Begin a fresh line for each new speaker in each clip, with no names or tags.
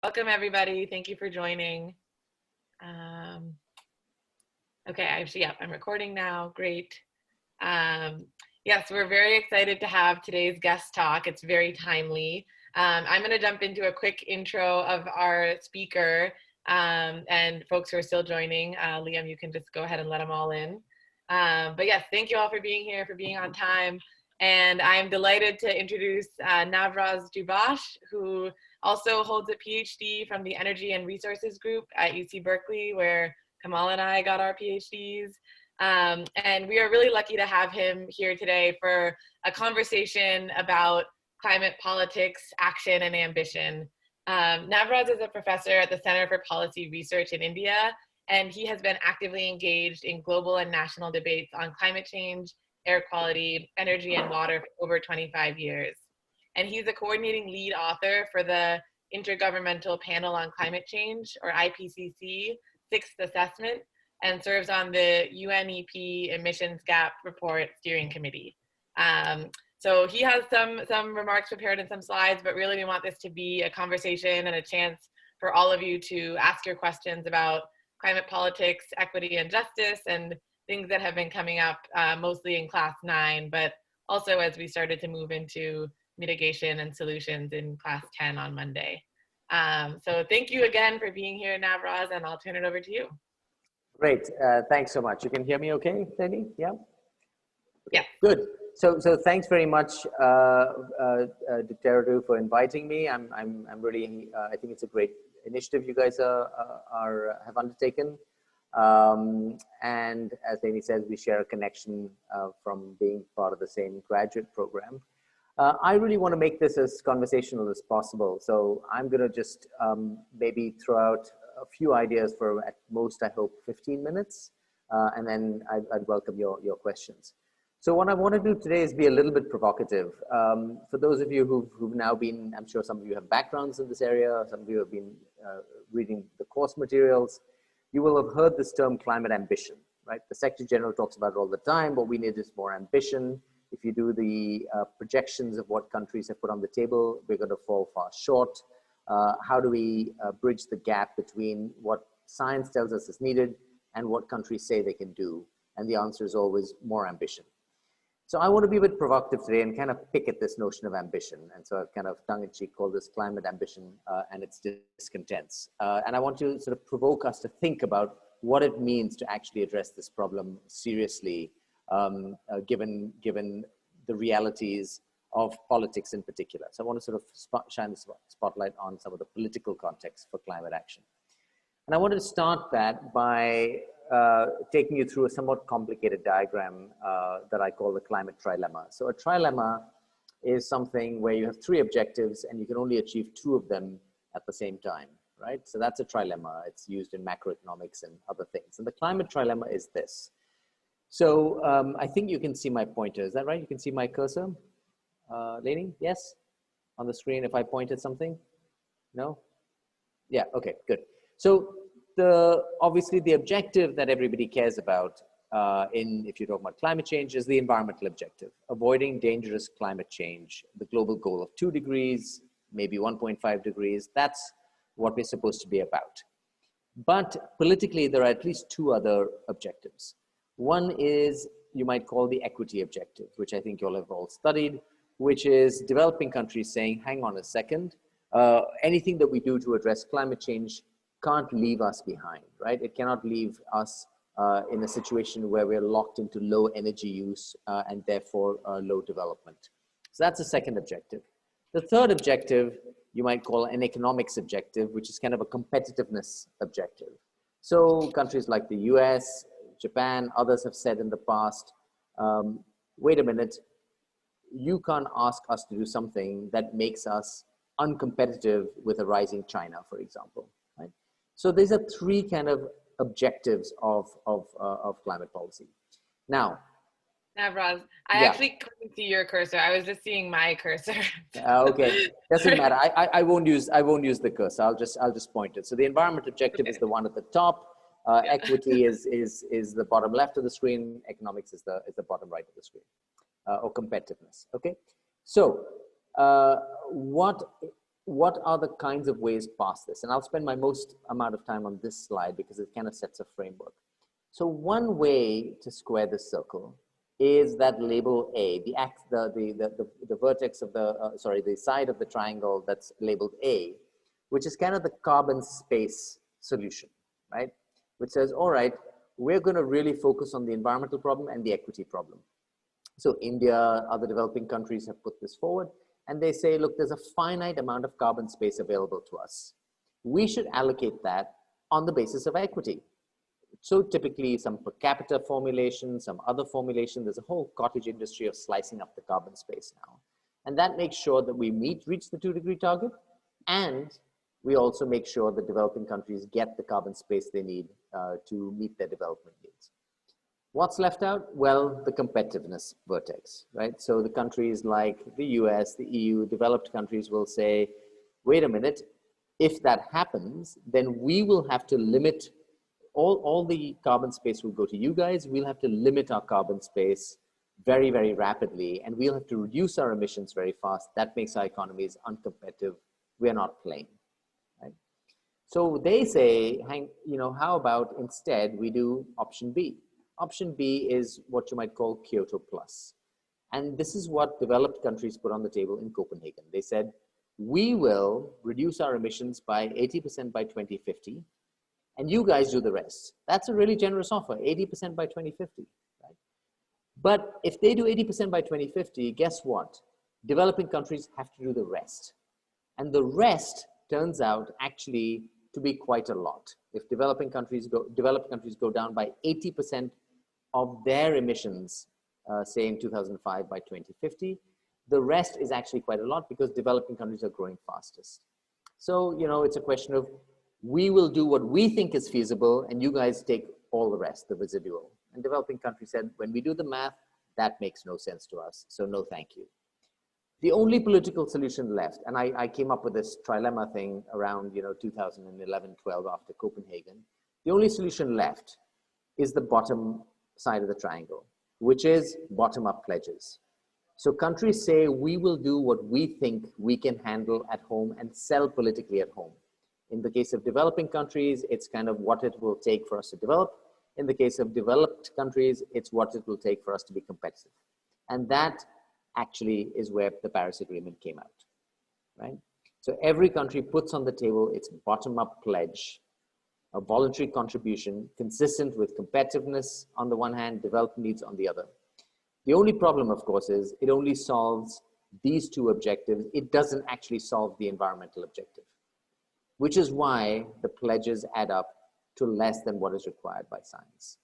Welcome, everybody. Thank you for joining. Okay, I'm recording now. Great. Yes, we're very excited to have today's guest talk. It's very timely. I'm going to jump into a quick intro of our speaker, and folks who are still joining. Liam, you can just go ahead and let them all in. But yes, thank you all for being here, for being on time. And I'm delighted to introduce Navroz Dubash, who also holds a PhD from the Energy and Resources Group at UC Berkeley, where Kamal and I got our PhDs. And we are really lucky to have him here today for a conversation about climate politics, action, and ambition. Navroz is a professor at the Center for Policy Research in India, and he has been actively engaged in global and national debates on climate change, air quality, energy, and water for over 25 years. And he's a coordinating lead author for the Intergovernmental Panel on Climate Change, or IPCC, Sixth Assessment, and serves on the UNEP Emissions Gap Report Steering Committee. So he has some remarks prepared and some slides, but really we want this to be a conversation and a chance for all of you to ask your questions about climate politics, equity, and justice, and things that have been coming up mostly in class 9, but also as we started to move into mitigation and solutions in class 10 on Monday. So thank you again for being here, Navroz, and I'll turn it over to you.
Great, thanks so much. You can hear me okay, Lenny? Yeah?
Yeah.
Good. So thanks very much, TerraTalks, for inviting me. I'm really, I think it's a great initiative you guys have undertaken. And as Lenny says, we share a connection from being part of the same graduate program. I really want to make this as conversational as possible. So I'm going to just maybe throw out a few ideas for at most, I hope, 15 minutes. And then I'd welcome your questions. So what I want to do today is be a little bit provocative. For those of you who've now been, I'm sure some of you have backgrounds in this area, some of you have been reading the course materials. You will have heard this term climate ambition, right? The Secretary General talks about it all the time. What we need is more ambition. If you do the projections of what countries have put on the table, we're going to fall far short. How do we bridge the gap between what science tells us is needed and what countries say they can do? And the answer is always more ambition. So I want to be a bit provocative today and kind of pick at this notion of ambition. And so I've kind of tongue-in-cheek called this climate ambition and its discontents. And I want to sort of provoke us to think about what it means to actually address this problem seriously, given the realities of politics in particular. So I want to sort of shine the spotlight on some of the political context for climate action. And I wanted to start that by taking you through a somewhat complicated diagram that I call the climate trilemma. So a trilemma is something where you have 3 objectives and you can only achieve 2 of them at the same time, right? So that's a trilemma. It's used in macroeconomics and other things. And the climate trilemma is this. So I think you can see my pointer. Is that right? You can see my cursor? Lenny, yes? On the screen if I point at something? No? Yeah, okay, good. So obviously the objective that everybody cares about if you're talking about climate change is the environmental objective, avoiding dangerous climate change, the global goal of 2 degrees, maybe 1.5 degrees. That's what we're supposed to be about. But politically, there are at least 2 other objectives. One is you might call the equity objective, which I think you'll have all studied, which is developing countries saying, hang on a second, anything that we do to address climate change can't leave us behind, right? It cannot leave us in a situation where we're locked into low energy use and therefore low development. So that's the second objective. The third objective you might call an economics objective, which is kind of a competitiveness objective. So countries like the US, Japan, others have said in the past, wait a minute, you can't ask us to do something that makes us uncompetitive with a rising China, for example. Right? So these are 3 kind of objectives of climate policy. Now,
Navroz, I actually couldn't see your cursor. I was just seeing my cursor.
Okay, doesn't matter. I won't use the cursor. I'll just point it. So the environment objective is the one at the top. Equity is the bottom left of the screen. Economics is the bottom right of the screen, or competitiveness. Okay, so what are the kinds of ways past this? And I'll spend my most amount of time on this slide because it kind of sets a framework. So one way to square this circle is that label A, the vertex of the side of the triangle that's labeled A, which is kind of the carbon space solution, right? Which says, all right, we're going to really focus on the environmental problem and the equity problem. So India, other developing countries have put this forward, and they say, look, there's a finite amount of carbon space available to us. We should allocate that on the basis of equity. So typically some per capita formulation, some other formulation, there's a whole cottage industry of slicing up the carbon space now. And that makes sure that we reach the 2-degree target, and we also make sure that developing countries get the carbon space they need to meet their development needs. What's left out? Well, the competitiveness vertex, right? So the countries like the US, the EU, developed countries will say, wait a minute, if that happens, then we will have to limit all the carbon space will go to you guys. We'll have to limit our carbon space very, very rapidly, and we'll have to reduce our emissions very fast. That makes our economies uncompetitive. We're not playing, right? So they say, how about instead we do option B? Option B is what you might call Kyoto Plus. And this is what developed countries put on the table in Copenhagen. They said, we will reduce our emissions by 80% by 2050. And you guys do the rest. That's a really generous offer, 80% by 2050, right? But if they do 80% by 2050, guess what? Developing countries have to do the rest. And the rest turns out actually to be quite a lot. If developed countries go down by 80% of their emissions, say in 2005 by 2050, the rest is actually quite a lot because developing countries are growing fastest. So, it's a question of, we will do what we think is feasible, and you guys take all the rest, the residual. And developing countries said, when we do the math, that makes no sense to us, so no thank you. The only political solution left, and I came up with this trilemma thing around 2011, 12 after Copenhagen, the only solution left is the bottom side of the triangle, which is bottom-up pledges. So countries say, we will do what we think we can handle at home and sell politically at home. In the case of developing countries, it's kind of what it will take for us to develop. In the case of developed countries, it's what it will take for us to be competitive. And that actually is where the Paris Agreement came out, right? So every country puts on the table its bottom-up pledge, a voluntary contribution consistent with competitiveness on the one hand, development needs on the other. The only problem, of course, is it only solves these two objectives. It doesn't actually solve the environmental objective, which is why the pledges add up to less than what is required by science.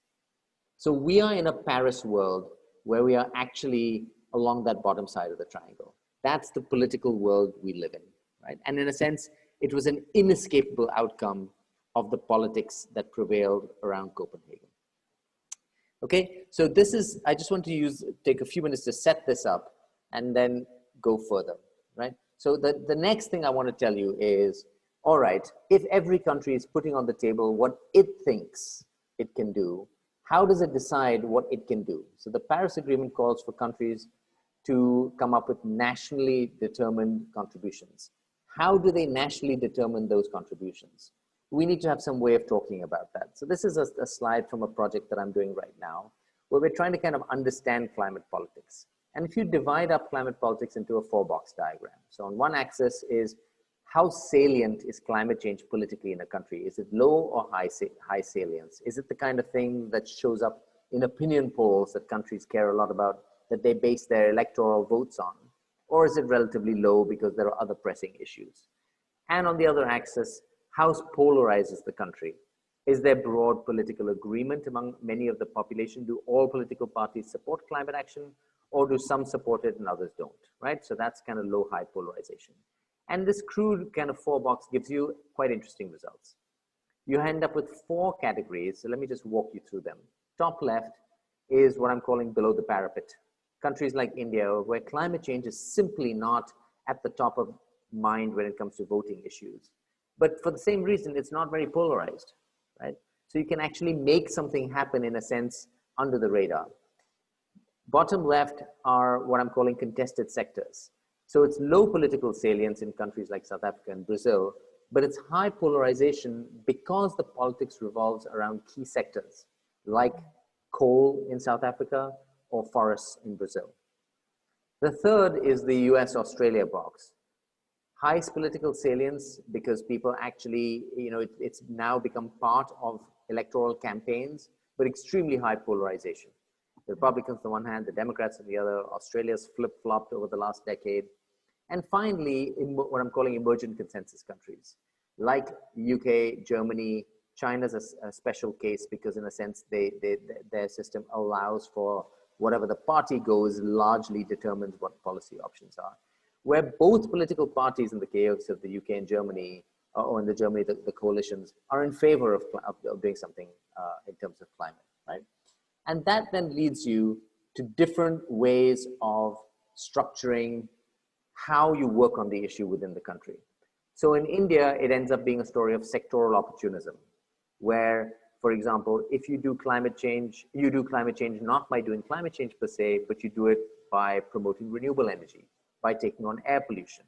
So we are in a Paris world where we are actually along that bottom side of the triangle. That's the political world we live in, right? And in a sense, it was an inescapable outcome of the politics that prevailed around Copenhagen. Okay, so I just want to take a few minutes to set this up and then go further, right? So the next thing I want to tell you is, all right, if every country is putting on the table what it thinks it can do, how does it decide what it can do? So the Paris Agreement calls for countries to come up with nationally determined contributions. How do they nationally determine those contributions? We need to have some way of talking about that. So this is a slide from a project that I'm doing right now, where we're trying to kind of understand climate politics. And if you divide up climate politics into a 4-box diagram, so on one axis is how salient is climate change politically in a country? Is it low or high salience? Is it the kind of thing that shows up in opinion polls that countries care a lot about, that they base their electoral votes on? Or is it relatively low because there are other pressing issues? And on the other axis, how polarizes the country? Is there broad political agreement among many of the population? Do all political parties support climate action, or do some support it and others don't, right? So that's kind of low-high polarization. And this crude kind of 4-box gives you quite interesting results. You end up with 4 categories. So let me just walk you through them. Top left is what I'm calling below the parapet. Countries like India, where climate change is simply not at the top of mind when it comes to voting issues. But for the same reason, it's not very polarized, right? So you can actually make something happen, in a sense, under the radar. Bottom left are what I'm calling contested sectors. So it's low political salience in countries like South Africa and Brazil, but it's high polarization because the politics revolves around key sectors like coal in South Africa or forests in Brazil. The third is the US-Australia box. Highest political salience because people actually, it's now become part of electoral campaigns, but extremely high polarization. The Republicans on one hand, the Democrats on the other. Australia's flip-flopped over the last decade. And finally, in what I'm calling emergent consensus countries, like UK, Germany. China's a special case because in a sense, their system allows for whatever the party goes largely determines what policy options are. Where both political parties in the case of the UK and Germany, or in the Germany, the coalitions, are in favor of doing something in terms of climate, right? And that then leads you to different ways of structuring how you work on the issue within the country. So in India, it ends up being a story of sectoral opportunism, where, for example, if you do climate change, you do climate change not by doing climate change per se, but you do it by promoting renewable energy, by taking on air pollution.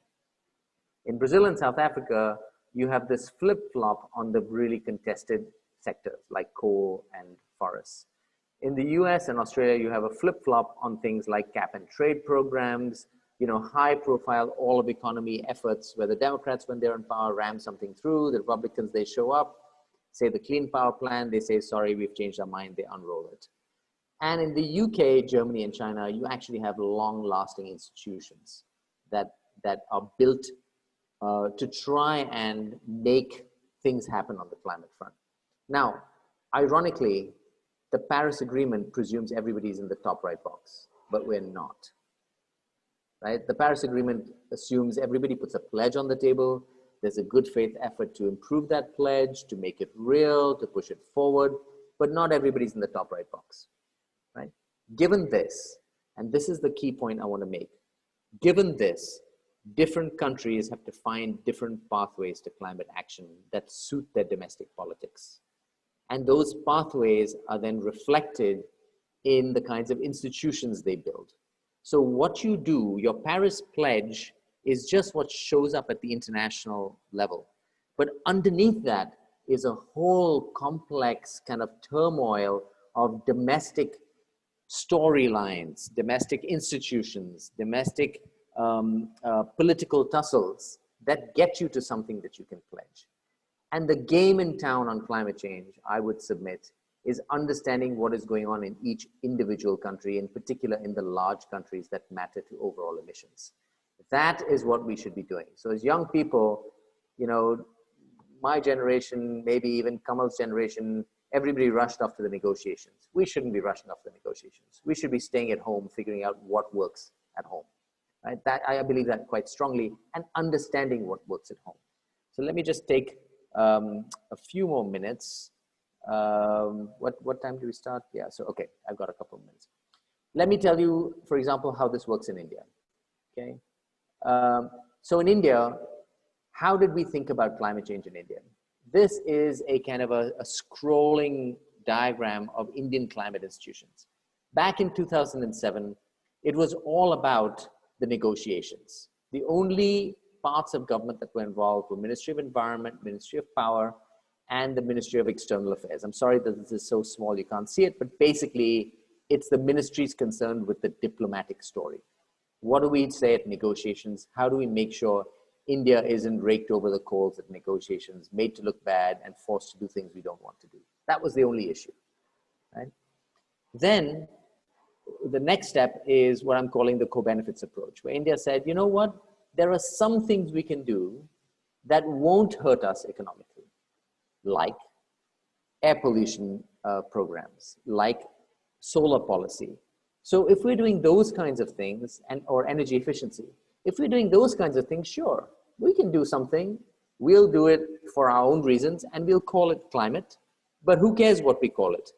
In Brazil and South Africa, you have this flip-flop on the really contested sectors like coal and forests. In the US and Australia, you have a flip-flop on things like cap and trade programs, high-profile all-of-economy efforts where the Democrats, when they're in power, ram something through. The Republicans, they show up, say the Clean Power Plan, they say, sorry, we've changed our mind, they unroll it. And in the UK, Germany, and China, you actually have long-lasting institutions that are built to try and make things happen on the climate front. Now, ironically, the Paris Agreement presumes everybody's in the top right box, but we're not, right? The Paris Agreement assumes everybody puts a pledge on the table. There's a good faith effort to improve that pledge, to make it real, to push it forward, but not everybody's in the top right box, right? Given this, and this is the key point I want to make, given this, different countries have to find different pathways to climate action that suit their domestic politics. And those pathways are then reflected in the kinds of institutions they build. So what you do, your Paris Pledge is just what shows up at the international level. But underneath that is a whole complex kind of turmoil of domestic storylines, domestic institutions, domestic political tussles that get you to something that you can pledge. And the game in town on climate change, I would submit, is understanding what is going on in each individual country, in particular in the large countries that matter to overall emissions. That is what we should be doing. So as young people, my generation, maybe even Kamal's generation, everybody rushed off to the negotiations. We shouldn't be rushing off the negotiations. We should be staying at home, figuring out what works at home. Right? That, I believe that quite strongly, and understanding what works at home. So let me just take a few more minutes. What time do we start? Yeah, so okay, I've got a couple of minutes. Let me tell you, for example, how this works in India, okay? So in India, how did we think about climate change in India? This is a kind of a scrolling diagram of Indian climate institutions. Back in 2007, it was all about the negotiations. The only parts of government that were involved were Ministry of Environment, Ministry of Power, and the Ministry of External Affairs. I'm sorry that this is so small you can't see it, but basically it's the ministries concerned with the diplomatic story. What do we say at negotiations? How do we make sure India isn't raked over the coals at negotiations, made to look bad, and forced to do things we don't want to do? That was the only issue, right? Then the next step is what I'm calling the co-benefits approach, where India said, you know what? There are some things we can do that won't hurt us economically, like air pollution programs, like solar policy. So if we're doing those kinds of things, or energy efficiency, if we're doing those kinds of things, sure, we can do something. We'll do it for our own reasons, and we'll call it climate, but who cares what we call it,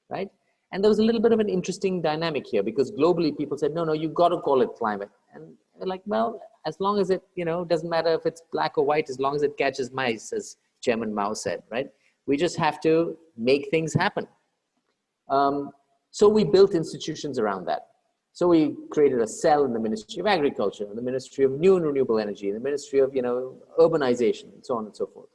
right? And there was a little bit of an interesting dynamic here, because globally people said, no, you got to call it climate. And they're like, well, as long as it, doesn't matter if it's black or white, as long as it catches mice, as Chairman Mao said, right? We just have to make things happen. So we built institutions around that. So we created a cell in the Ministry of Agriculture, in the Ministry of New and Renewable Energy, in the Ministry of, urbanization, and so on and so forth.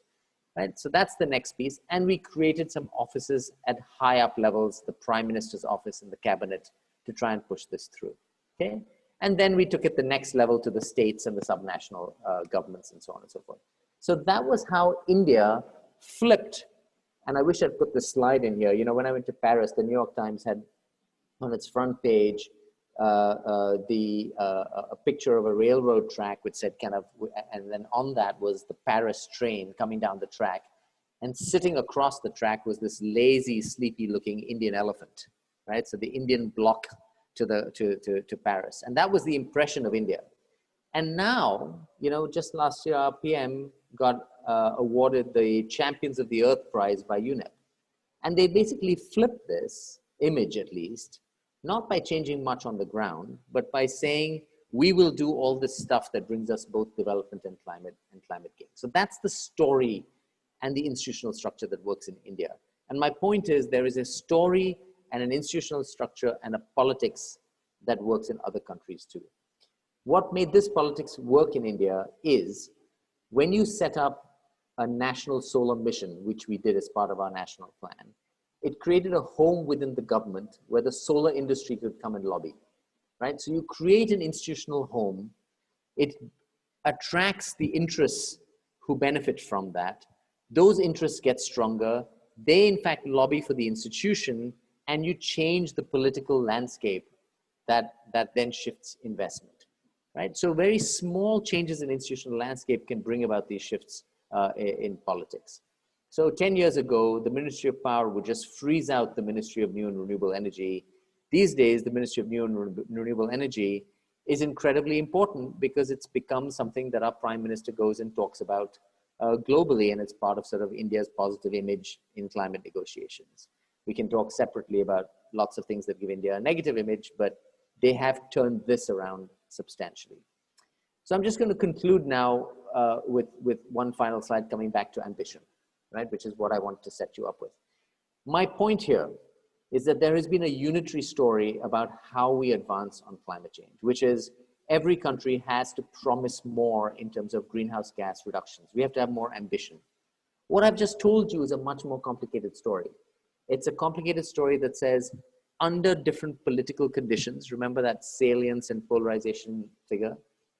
Right? So that's the next piece. And we created some offices at high up levels, the Prime Minister's office and the cabinet, to try and push this through. Okay? And then we took it the next level to the states and the subnational governments and so on and so forth. So that was how India flipped. And I wish I'd put this slide in here. When I went to Paris, the New York Times had on its front page a picture of a railroad track which said and then on that was the Paris train coming down the track, and sitting across the track was this lazy, sleepy looking Indian elephant, right? So the Indian block to Paris. And that was the impression of India. And now, just last year, our PM got awarded the Champions of the Earth Prize by UNEP. And they basically flipped this image, at least, not by changing much on the ground, but by saying, we will do all this stuff that brings us both development and climate gain. So that's the story and the institutional structure that works in India. And my point is, there is a story and an institutional structure and a politics that works in other countries too. What made this politics work in India is when you set up a national solar mission, which we did as part of our national plan, it created a home within the government where the solar industry could come and lobby, right? So you create an institutional home, it attracts the interests who benefit from that. Those interests get stronger. They in fact lobby for the institution, and you change the political landscape that then shifts investment, right? So very small changes in institutional landscape can bring about these shifts in politics. So 10 years ago, the Ministry of Power would just freeze out the Ministry of New and Renewable Energy. These days, the Ministry of New and Renewable Energy is incredibly important because it's become something that our Prime Minister goes and talks about globally, and it's part of sort of India's positive image in climate negotiations. We can talk separately about lots of things that give India a negative image, but they have turned this around substantially. So I'm just going to conclude now with one final slide coming back to ambition, right? Which is what I want to set you up with. My point here is that there has been a unitary story about how we advance on climate change, which is every country has to promise more in terms of greenhouse gas reductions. We have to have more ambition. What I've just told you is a much more complicated story. It's a complicated story that says under different political conditions, remember that salience and polarization figure,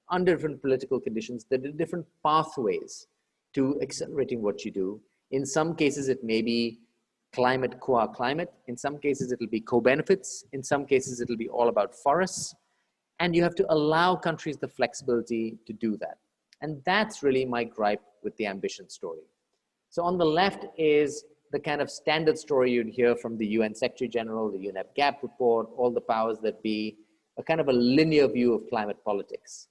under different political conditions, there are different pathways to accelerating what you do. In some cases, it may be climate qua climate. In some cases, it'll be co-benefits. In some cases, it'll be all about forests. And you have to allow countries the flexibility to do that. And that's really my gripe with the ambition story. So on the left is the kind of standard story you'd hear from the UN Secretary General, the UNEP GAP report, all the powers that be, a kind of a linear view of climate politics.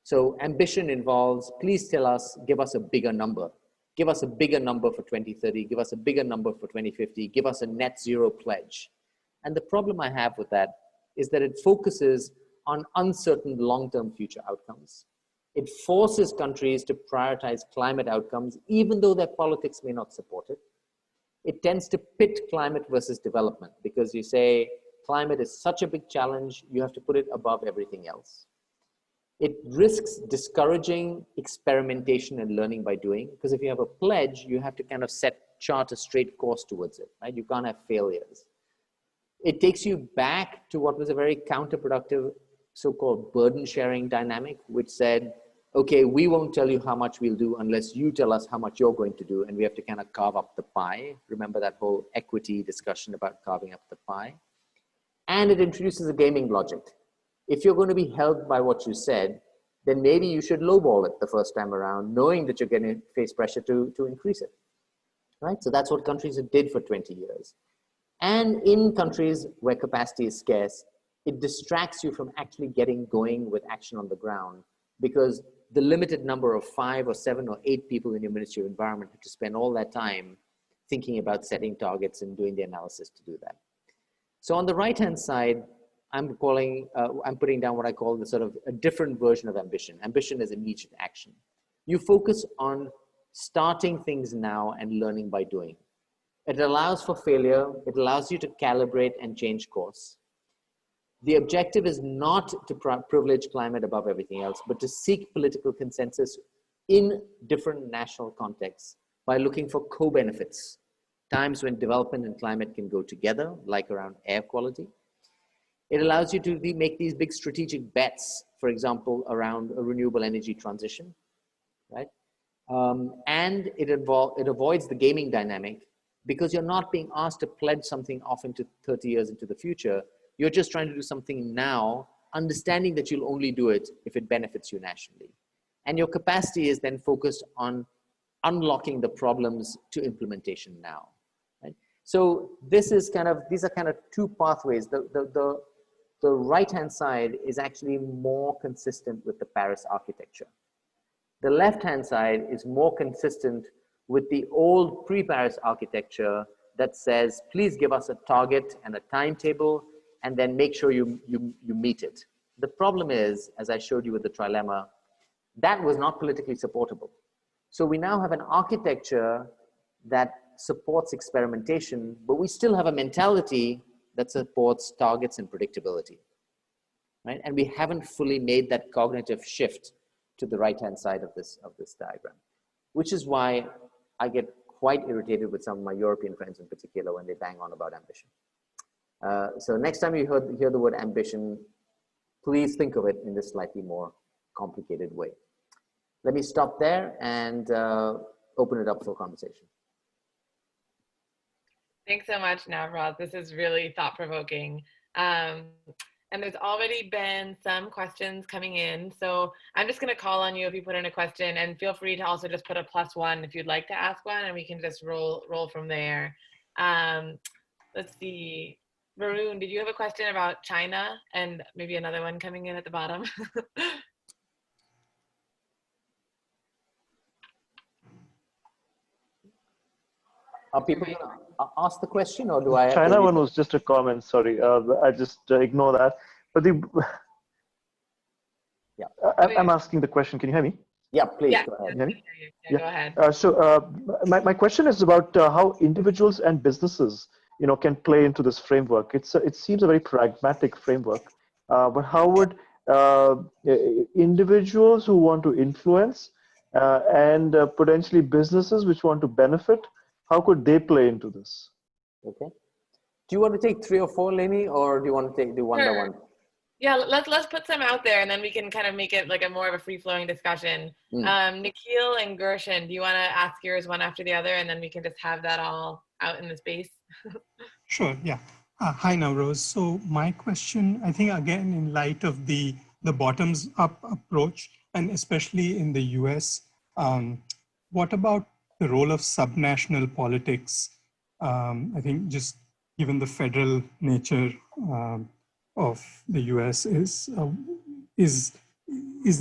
So ambition involves, please tell us, give us a bigger number. Give us a bigger number for 2030, give us a bigger number for 2050, give us a net zero pledge. And the problem I have with that is that it focuses on uncertain long-term future outcomes. It forces countries to prioritize climate outcomes, even though their politics may not support it. It tends to pit climate versus development because you say climate is such a big challenge, you have to put it above everything else. It risks discouraging experimentation and learning by doing, because if you have a pledge, you have to kind of chart a straight course towards it, right? You can't have failures. It takes you back to what was a very counterproductive so-called burden sharing dynamic, which said, okay, we won't tell you how much we'll do unless you tell us how much you're going to do, and we have to kind of carve up the pie. Remember that whole equity discussion about carving up the pie? And it introduces a gaming logic. If you're going to be held by what you said, then maybe you should lowball it the first time around, knowing that you're going to face pressure to increase it, right? So that's what countries did for 20 years. And in countries where capacity is scarce, it distracts you from actually getting going with action on the ground, because the limited number of 5 or 7 or 8 people in your Ministry of Environment have to spend all that time thinking about setting targets and doing the analysis to do that. So on the right-hand side, I'm putting down what I call the sort of a different version of ambition. Ambition is immediate action. You focus on starting things now and learning by doing. It allows for failure. It allows you to calibrate and change course. The objective is not to privilege climate above everything else, but to seek political consensus in different national contexts by looking for co-benefits, times when development and climate can go together, like around air quality. It allows you to make these big strategic bets, for example, around a renewable energy transition, right? And it avoids the gaming dynamic because you're not being asked to pledge something off into 30 years into the future. You're just trying to do something now, understanding that you'll only do it if it benefits you nationally. And your capacity is then focused on unlocking the problems to implementation now. Right? So these are kind of two pathways. The right-hand side is actually more consistent with the Paris architecture. The left-hand side is more consistent with the old pre-Paris architecture that says, please give us a target and a timetable, and then make sure you meet it. The problem is, as I showed you with the trilemma, that was not politically supportable. So we now have an architecture that supports experimentation, but we still have a mentality that supports targets and predictability, right? And we haven't fully made that cognitive shift to the right-hand side of this diagram, which is why I get quite irritated with some of my European friends in particular when they bang on about ambition. So next time you hear the word ambition, please think of it in this slightly more complicated way. Let me stop there and open it up for conversation.
Thanks so much, Navroz. This is really thought-provoking. And there's already been some questions coming in. So I'm just going to call on you if you put in a question, and feel free to also just put a +1 if you'd like to ask one, and we can just roll from there. Let's see. Varun, did you have a question about China and maybe another one coming in at the bottom?
Are people going to ask the question, or do I?
China one was just a comment. Sorry, I just ignore that. But
yeah,
I'm asking the question. Can you hear me?
Yeah, please go ahead.
Yeah, go ahead.
So my question is about how individuals and businesses, can play into this framework. It seems a very pragmatic framework, but how would individuals who want to influence and potentially businesses which want to benefit, how could they play into this?
Okay. Do you want to take 3 or 4, Lenny, or do you want to do one by one?
Yeah, let's put some out there, and then we can kind of make it like a more of a free-flowing discussion. Nikhil and Gershan, do you want to ask yours one after the other, and then we can just have that all out in the space?
Sure, yeah. Hi, Navroz. So my question, I think, again, in light of the bottoms-up approach, and especially in the US, what about the role of subnational politics? I think just given the federal nature of the US, is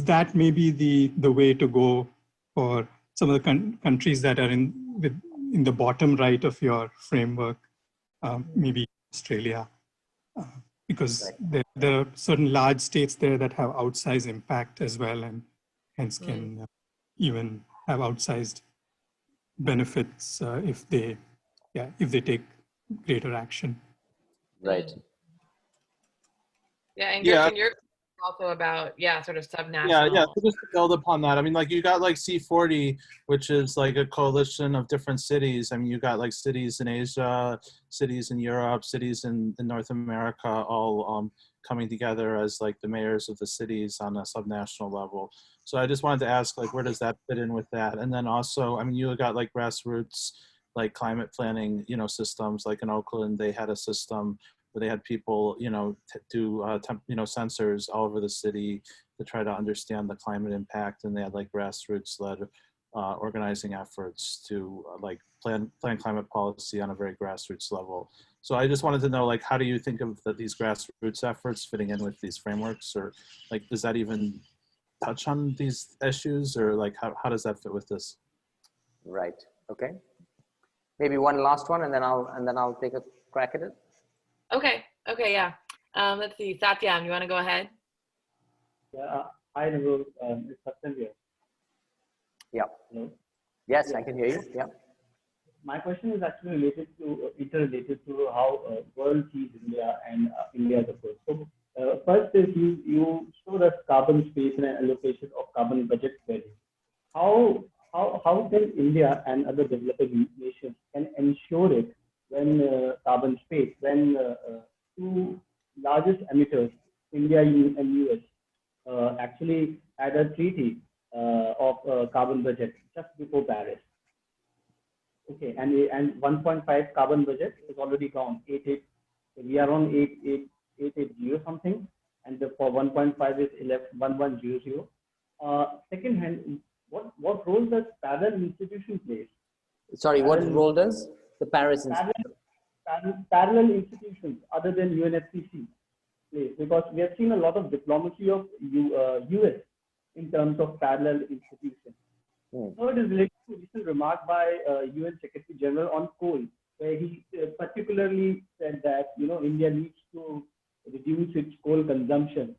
that maybe the way to go for some of the countries that are in the bottom right of your framework, maybe Australia, because there are certain large states there that have outsized impact as well, and hence can even have outsized benefits if they take greater action.
Right.
Yeah, and Gershan, you're also about sort of subnational.
Yeah. So just to build upon that, I mean, like you got like C40, which is like a coalition of different cities. I mean, you got like cities in Asia, cities in Europe, cities in North America, all coming together as like the mayors of the cities on a subnational level. So I just wanted to ask, like, where does that fit in with that? And then also, I mean, you got like grassroots, like climate planning, systems. Like in Oakland, they had a system where they had people, do sensors all over the city to try to understand the climate impact, and they had like grassroots-led organizing efforts to like plan climate policy on a very grassroots level. So I just wanted to know, like, how do you think of these grassroots efforts fitting in with these frameworks, or like, does that even touch on these issues, or like, how does that fit with this?
Right. Okay. Maybe one last one, and then I'll take a crack at it.
Okay, yeah. Let's see, Satyam, you want to go ahead?
Yeah, hi, Navroz. It's Satyam here.
Yeah.
Hello?
Yes, I can hear you. Yeah.
My question is actually interrelated to how world sees India and India as a whole. So First is you showed us carbon space and allocation of carbon budget value. How how can India and other developing nations can ensure it when carbon space, when two largest emitters, India and US, actually had a treaty of carbon budget just before Paris. Okay, and 1.5 carbon budget is already gone. We are on 8880 something, and for 1.5 is 1100. Second hand, what role does parallel institution play?
Sorry, what
Parallel,
role does the Paris Institute?
parallel institutions other than UNFCCC play? Because we have seen a lot of diplomacy of US in terms of parallel institutions. Third is related to a recent remark by UN Secretary General on coal, where he particularly said that India needs to reduce its coal consumption.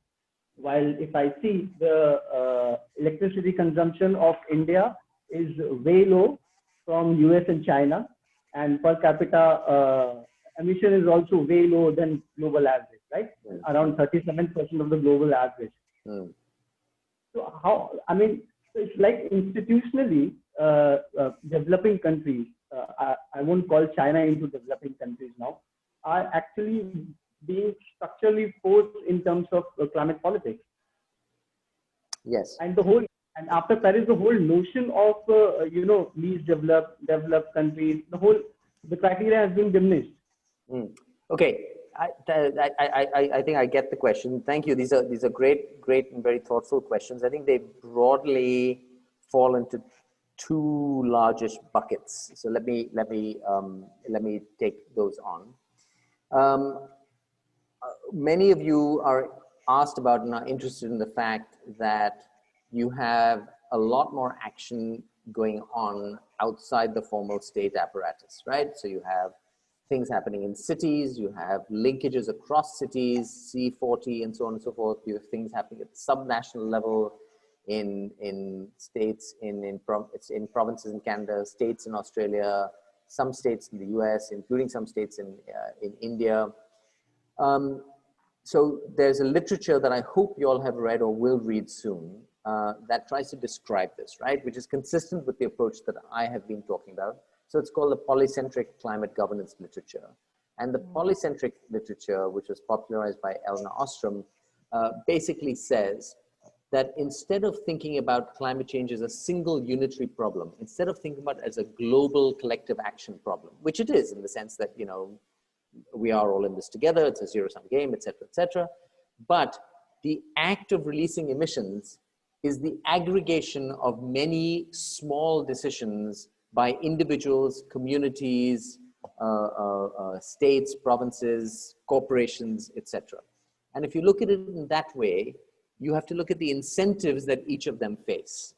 While if I see the electricity consumption of India is way low from US and China, and per capita emission is also way low than global average, right? Around 37% of the global average. So how, I mean, it's like institutionally, developing countries, I won't call China into developing countries now, are actually being structurally forced in terms of climate politics.
Yes.
And after Paris, the whole notion of, least developed countries, the criteria has been diminished.
Okay. I think I get the question. Thank you. These are great and very thoughtful questions. I think they broadly fall into two largest buckets. So let me take those on. Many of you are asked about and are interested in the fact that you have a lot more action going on outside the formal state apparatus, right? So you have things happening in cities, you have linkages across cities, C40 and so on and so forth. You have things happening at the subnational level in states, in provinces in Canada, states in Australia, some states in the US, including some states in India. So there's a literature that I hope you all have read or will read soon that tries to describe this, right? Which is consistent with the approach that I have been talking about. So it's called the polycentric climate governance literature. And the polycentric literature, which was popularized by Elna Ostrom, basically says that instead of thinking about climate change as a single unitary problem, instead of thinking about it as a global collective action problem, which it is in the sense that, we are all in this together, it's a zero-sum game, et cetera, but the act of releasing emissions is the aggregation of many small decisions by individuals, communities, states, provinces, corporations, etc. And if you look at it in that way, you have to look at the incentives that each of them face.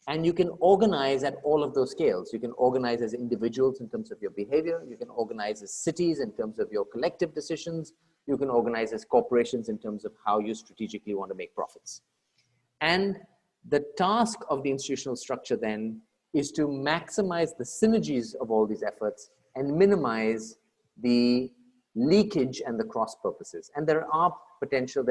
And you can organize at all of those scales. You can organize as individuals in terms of your behavior. You can organize as cities in terms of your collective decisions. You can organize as corporations in terms of how you strategically want to make profits. And the task of the institutional structure then is to maximize the synergies of all these efforts and minimize the leakage and the cross purposes. And there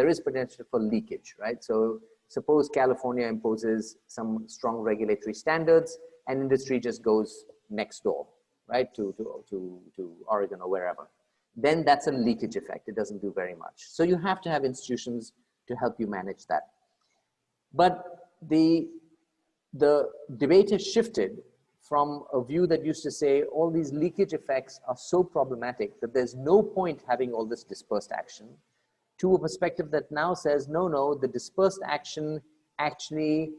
is potential for leakage, right? So suppose California imposes some strong regulatory standards and industry just goes next door, right, to Oregon or wherever. Then that's a leakage effect. It doesn't do very much. So you have to have institutions to help you manage that. But the debate has shifted from a view that used to say all these leakage effects are so problematic that there's no point having all this dispersed action, to a perspective that now says, no, the dispersed action actually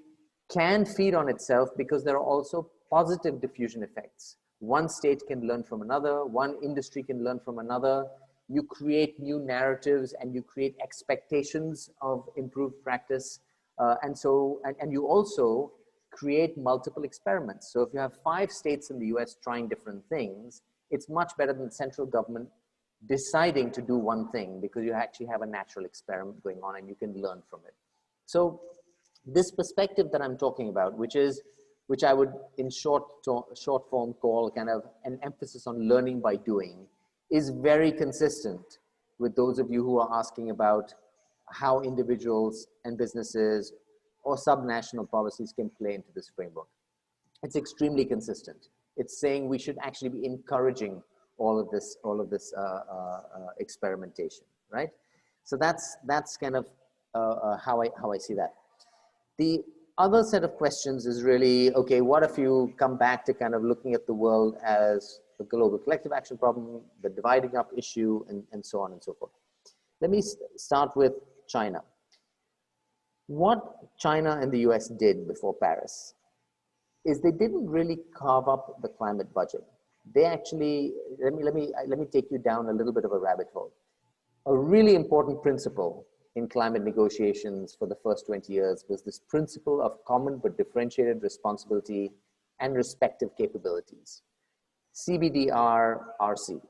can feed on itself because there are also positive diffusion effects. One state can learn from another, one industry can learn from another. You create new narratives and you create expectations of improved practice. And you also create multiple experiments. So if you have 5 states in the US trying different things, it's much better than the central government deciding to do one thing, because you actually have a natural experiment going on and you can learn from it. So this perspective that I'm talking about, which I would in short form call kind of an emphasis on learning by doing, is very consistent with those of you who are asking about how individuals and businesses or subnational policies can play into this framework. It's extremely consistent. It's saying we should actually be encouraging all of this experimentation, right? So that's kind of how I see that. The other set of questions is really, okay, what if you come back to kind of looking at the world as the global collective action problem, the dividing up issue, and so on and so forth. Let me start with China. What China and the US did before Paris is they didn't really carve up the climate budget. They actually, let me take you down a little bit of a rabbit hole. A really important principle in climate negotiations for the first 20 years was this principle of common but differentiated responsibility and respective capabilities. CBDR-RC.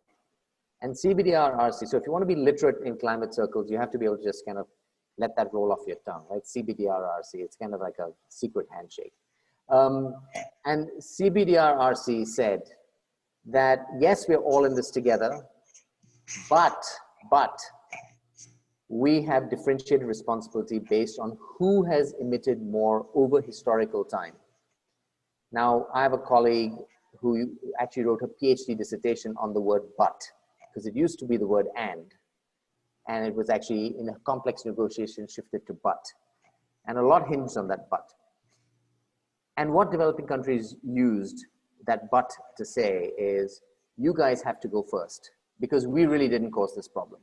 And CBDR-RC, so if you want to be literate in climate circles, you have to be able to just kind of let that roll off your tongue, right? CBDR-RC, it's kind of like a secret handshake. And CBDR-RC said that, yes, we're all in this together, but we have differentiated responsibility based on who has emitted more over historical time. Now, I have a colleague who actually wrote a PhD dissertation on the word but, because it used to be the word and it was actually in a complex negotiation shifted to but. And a lot hinged on that but. And what developing countries used that but to say is, you guys have to go first because we really didn't cause this problem.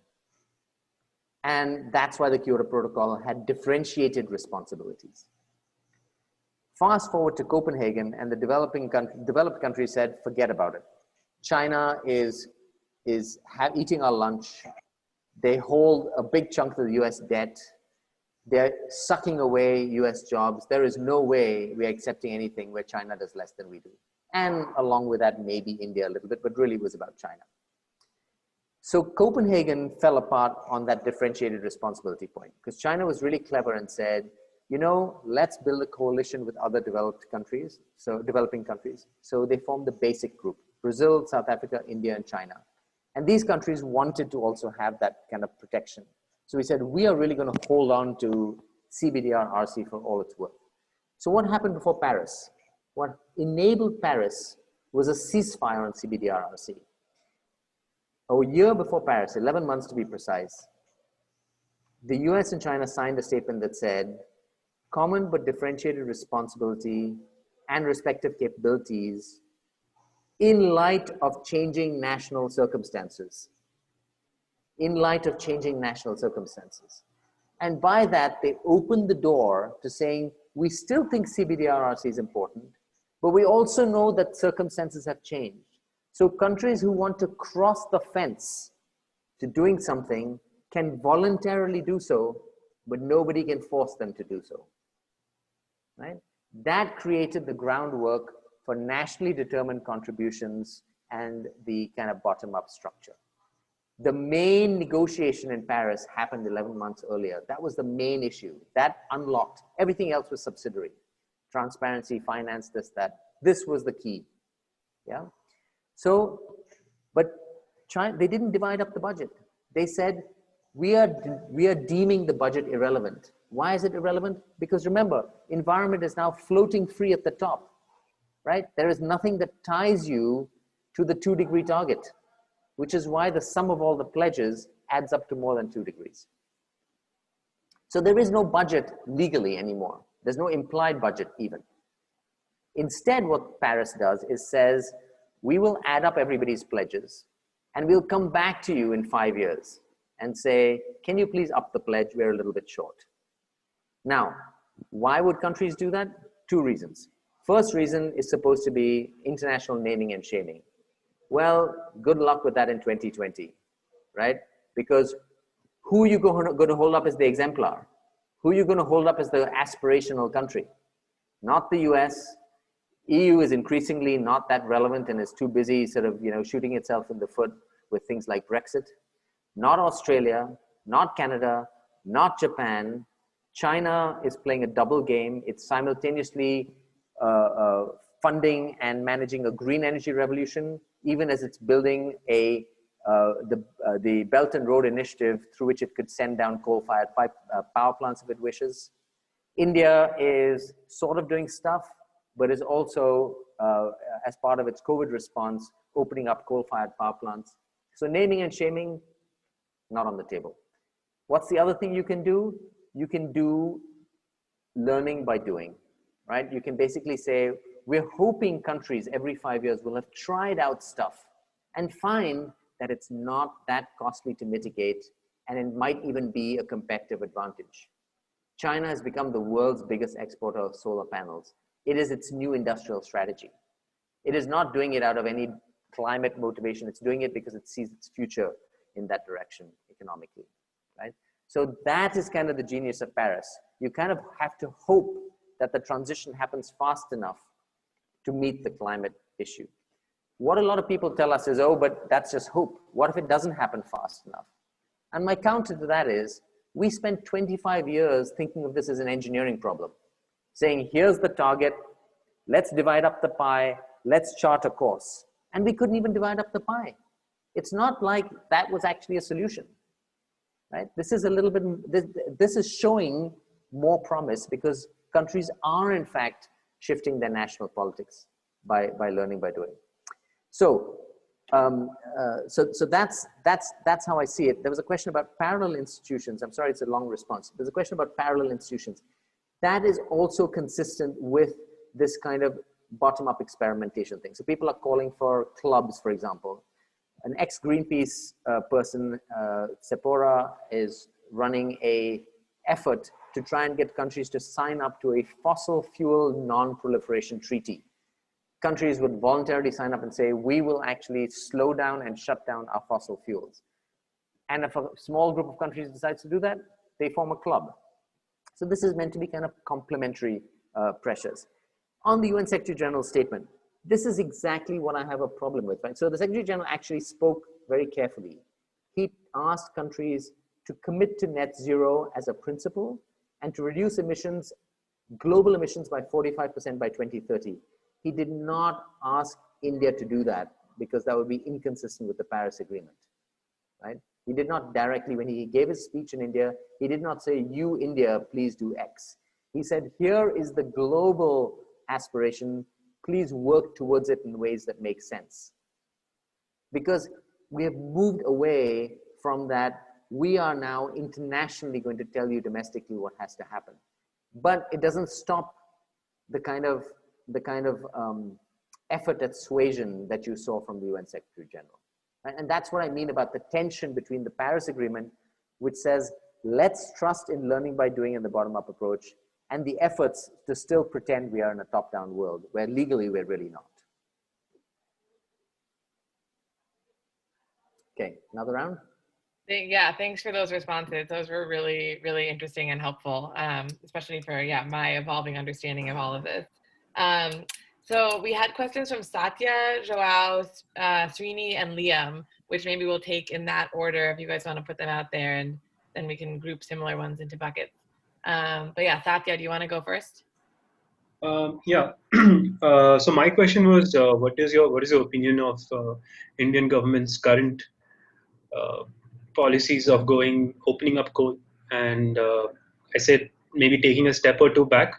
And that's why the Kyoto Protocol had differentiated responsibilities. Fast forward to Copenhagen, and the developed countries said, forget about it. China is eating our lunch. They hold a big chunk of the US debt. They're sucking away US jobs. There is no way we're accepting anything where China does less than we do. And along with that, maybe India a little bit, but really it was about China. So Copenhagen fell apart on that differentiated responsibility point because China was really clever and said, you know, let's build a coalition with other developing countries. So they formed the basic group, Brazil, South Africa, India, and China. And these countries wanted to also have that kind of protection. So we said, we are really going to hold on to CBDR-RC for all it's worth. So what happened before Paris? What enabled Paris was a ceasefire on CBDR-RC. A year before Paris, 11 months to be precise, the US and China signed a statement that said, common but differentiated responsibility and respective capabilities in light of changing national circumstances. In light of changing national circumstances. And by that, they opened the door to saying, we still think CBDR-RC is important, but we also know that circumstances have changed. So countries who want to cross the fence to doing something can voluntarily do so, but nobody can force them to do so, right? That created the groundwork for nationally determined contributions and the kind of bottom-up structure. The main negotiation in Paris happened 11 months earlier. That was the main issue. That unlocked. Everything else was subsidiary. Transparency, finance, this, that. This was the key, yeah? So, but China, they didn't divide up the budget. They said, we are deeming the budget irrelevant. Why is it irrelevant? Because remember, environment is now floating free at the top, right? There is nothing that ties you to the 2-degree target, which is why the sum of all the pledges adds up to more than 2 degrees. So there is no budget legally anymore. There's no implied budget even. Instead, what Paris does is says, we will add up everybody's pledges and we'll come back to you in 5 years and say, can you please up the pledge? We're a little bit short. Now, why would countries do that? 2 reasons. First reason is supposed to be international naming and shaming. Well, good luck with that in 2020, right? Because who are you going to hold up as the exemplar? Who are you going to hold up as the aspirational country? Not the US. EU is increasingly not that relevant and is too busy sort of, shooting itself in the foot with things like Brexit. Not Australia, not Canada, not Japan. China is playing a double game. It's simultaneously funding and managing a green energy revolution, even as it's building a the Belt and Road Initiative, through which it could send down coal-fired power plants if it wishes. India is sort of doing stuff, but is also, as part of its COVID response, opening up coal-fired power plants. So naming and shaming, not on the table. What's the other thing you can do? You can do learning by doing, right? You can basically say, we're hoping countries every 5 years will have tried out stuff and find that it's not that costly to mitigate, and it might even be a competitive advantage. China has become the world's biggest exporter of solar panels. It is its new industrial strategy. It is not doing it out of any climate motivation. It's doing it because it sees its future in that direction economically, right? So that is kind of the genius of Paris. You kind of have to hope that the transition happens fast enough to meet the climate issue. What a lot of people tell us is, oh, but that's just hope. What if it doesn't happen fast enough? And my counter to that is, we spent 25 years thinking of this as an engineering problem, saying, here's the target, let's divide up the pie, let's chart a course. And we couldn't even divide up the pie. It's not like that was actually a solution, right? This is a little bit, this is showing more promise because countries are in fact shifting their national politics by learning by doing. So, so that's how I see it. There was a question about parallel institutions. I'm sorry, it's a long response. There's a question about parallel institutions. That is also consistent with this kind of bottom-up experimentation thing. So people are calling for clubs, for example. An ex-Greenpeace person, Sephora, is running a effort to try and get countries to sign up to a fossil fuel non-proliferation treaty. Countries would voluntarily sign up and say, we will actually slow down and shut down our fossil fuels. And if a small group of countries decides to do that, they form a club. So this is meant to be kind of complementary pressures. On the UN Secretary General's statement, this is exactly what I have a problem with, right? So the Secretary General actually spoke very carefully. He asked countries to commit to net zero as a principle and to reduce emissions, global emissions by 45% by 2030. He did not ask India to do that because that would be inconsistent with the Paris Agreement, right? He did not directly, when he gave his speech in India, he did not say, you, India, please do X. He said, here is the global aspiration, please work towards it in ways that make sense. Because we have moved away from that, we are now internationally going to tell you domestically what has to happen. But it doesn't stop the kind of effort at suasion that you saw from the UN Secretary General. Right? And that's what I mean about the tension between the Paris Agreement, which says, let's trust in learning by doing in the bottom-up approach, and the efforts to still pretend we are in a top-down world, where legally we're really not. Okay, another round?
Yeah, thanks for those responses. Those were really, really interesting and helpful, especially for, my evolving understanding of all of this. So we had questions from Satya, Joao, Srini, and Liam, which maybe we'll take in that order if you guys want to put them out there, and then we can group similar ones into buckets. But yeah, Satya, do you want to go first?
Yeah. So my question was, what is your opinion of Indian government's current policies of opening up coal, and I said maybe taking a step or two back?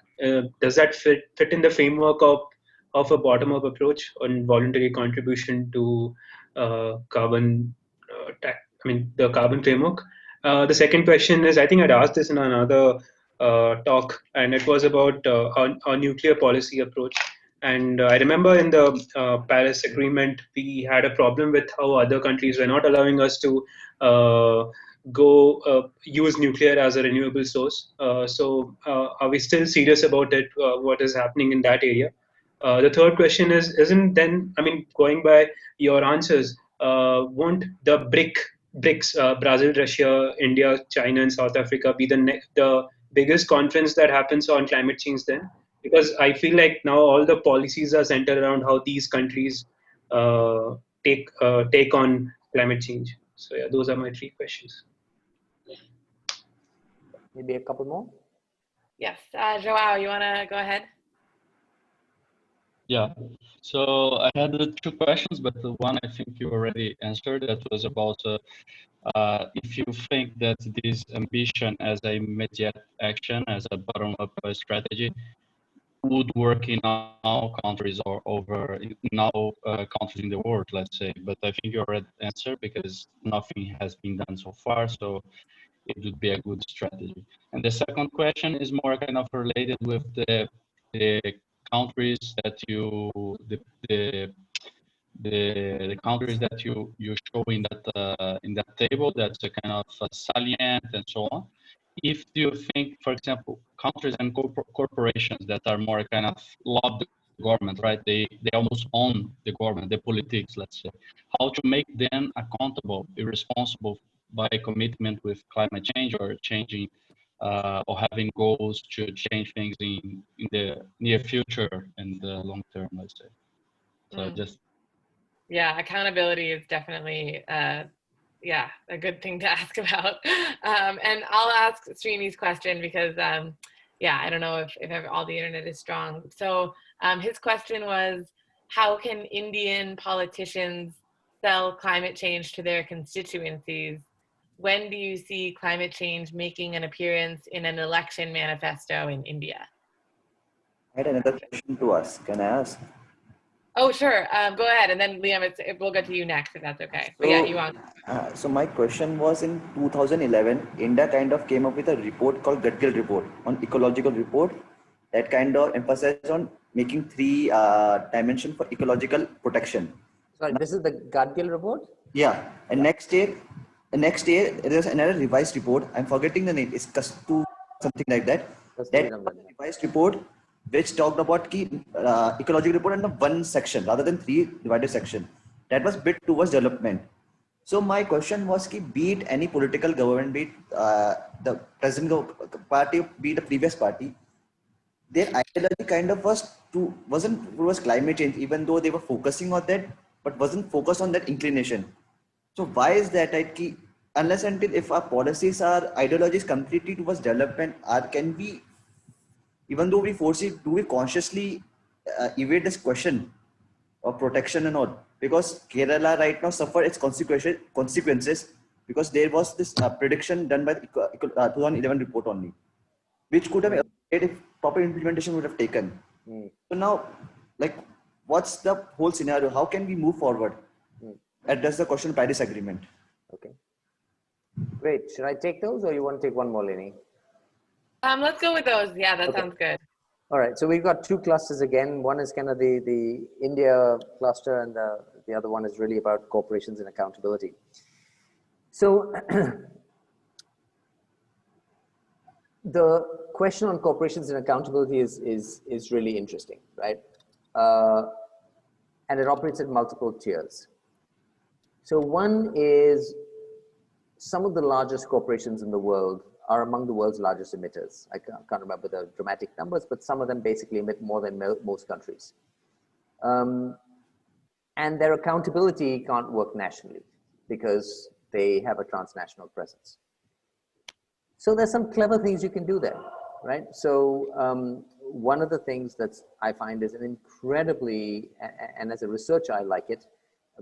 Does that fit in the framework of a bottom-up approach on voluntary contribution to carbon the carbon framework? The second question is, I think I'd asked this in another talk, and it was about our nuclear policy approach. And I remember in the Paris Agreement, we had a problem with how other countries were not allowing us to use nuclear as a renewable source. So are we still serious about it? What is happening in that area? The third question is, going by your answers, won't the BRICS, Brazil, Russia, India, China, and South Africa be the biggest conference that happens on climate change then? Because I feel like now all the policies are centered around how these countries take on climate change. So yeah, those are my three questions.
Maybe a couple more?
Yes, Joao, you want to go ahead?
Yeah. So I had two questions, but the one I think you already answered. That was about if you think that this ambition as a immediate action, as a bottom-up strategy, would work in all countries or in all countries in the world, let's say. But I think you already answered because nothing has been done so far. So it would be a good strategy. And the second question is more kind of related with the countries that the the countries that you show in that table, that's a kind of salient and so on. If you think, for example, countries and corporations that are more kind of love the government, right? They almost own the government, the politics, let's say. How to make them accountable, be responsible by commitment with climate change or changing or having goals to change things in the near future and the long term, let's say. So
Mm.
just
Yeah, accountability is definitely yeah, a good thing to ask about. And I'll ask Srini's question because yeah, I don't know if ever, all the internet is strong. So his question was, how can Indian politicians sell climate change to their constituencies? When do you see climate change making an appearance in an election manifesto in India?
I had another question to ask. Can I ask?
Oh, sure. Go ahead. And then Liam, we'll get to you next if that's okay. But yeah, you want.
So my question was in 2011, India kind of came up with a report called Gadgil report on ecological report that kind of emphasized on making three dimension for ecological protection.
Sorry, this is the Gadgil report?
Yeah, and next year there's another revised report. I'm forgetting the name. It's Kastu something like that. That revised report which talked about ecological report in one section rather than three divided section. That was bit towards development. So my question was, be it any political government, be it the present party, be it the previous party, their ideology kind of was climate change, even though they were focusing on that, but wasn't focused on that inclination. So why is that? Unless until if our policies, our ideologies completely towards development, can we, even though we force it, do we consciously evade this question of protection and all? Because Kerala right now suffer its consequences because there was this prediction done by the 2011 report only, which could have avoided if proper implementation would have taken. So now, like, what's the whole scenario? How can we move forward? Address the question of Paris Agreement.
Okay. Great. Should I take those or you want to take one more, Lenny?
Let's go with those. Yeah, that sounds good.
All right. So we've got two clusters again. One is kind of the India cluster and the other one is really about corporations and accountability. So the question on corporations and accountability is really interesting, right? And it operates at multiple tiers. So one is some of the largest corporations in the world are among the world's largest emitters. I can't remember the dramatic numbers, but some of them basically emit more than most countries. And their accountability can't work nationally because they have a transnational presence. So there's some clever things you can do there, right? So one of the things that I find is an incredibly, and as a researcher, I like it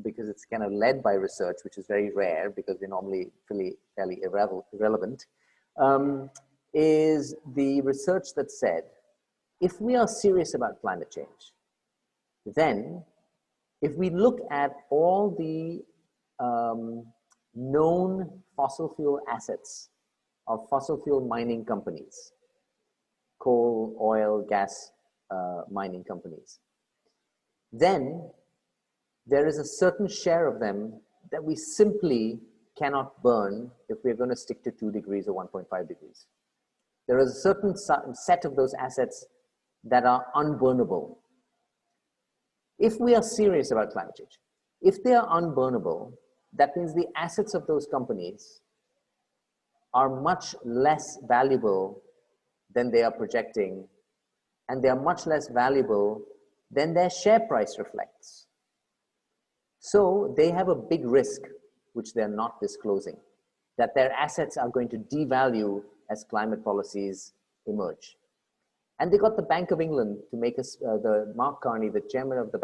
because it's kind of led by research, which is very rare because we're normally fairly irrelevant, is the research that said, if we are serious about climate change, then if we look at all the known fossil fuel assets of fossil fuel mining companies, coal, oil, gas mining companies, then there is a certain share of them that we simply cannot burn if we're going to stick to 2 degrees or 1.5 degrees. There is a certain set of those assets that are unburnable. If we are serious about climate change, if they are unburnable, that means the assets of those companies are much less valuable than they are projecting, and they are much less valuable than their share price reflects. So they have a big risk, which they're not disclosing, that their assets are going to devalue as climate policies emerge. And they got the Bank of England to make us, the Mark Carney, the chairman of the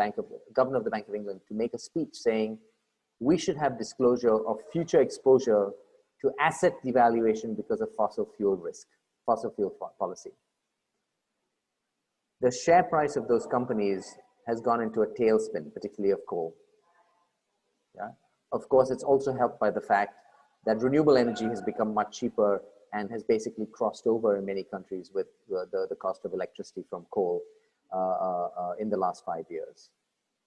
governor of the Bank of England, to make a speech saying, we should have disclosure of future exposure to asset devaluation because of fossil fuel risk, fossil fuel policy. The share price of those companies has gone into a tailspin, particularly of coal. Yeah? Of course, it's also helped by the fact that renewable energy has become much cheaper and has basically crossed over in many countries with the cost of electricity from coal in the last 5 years.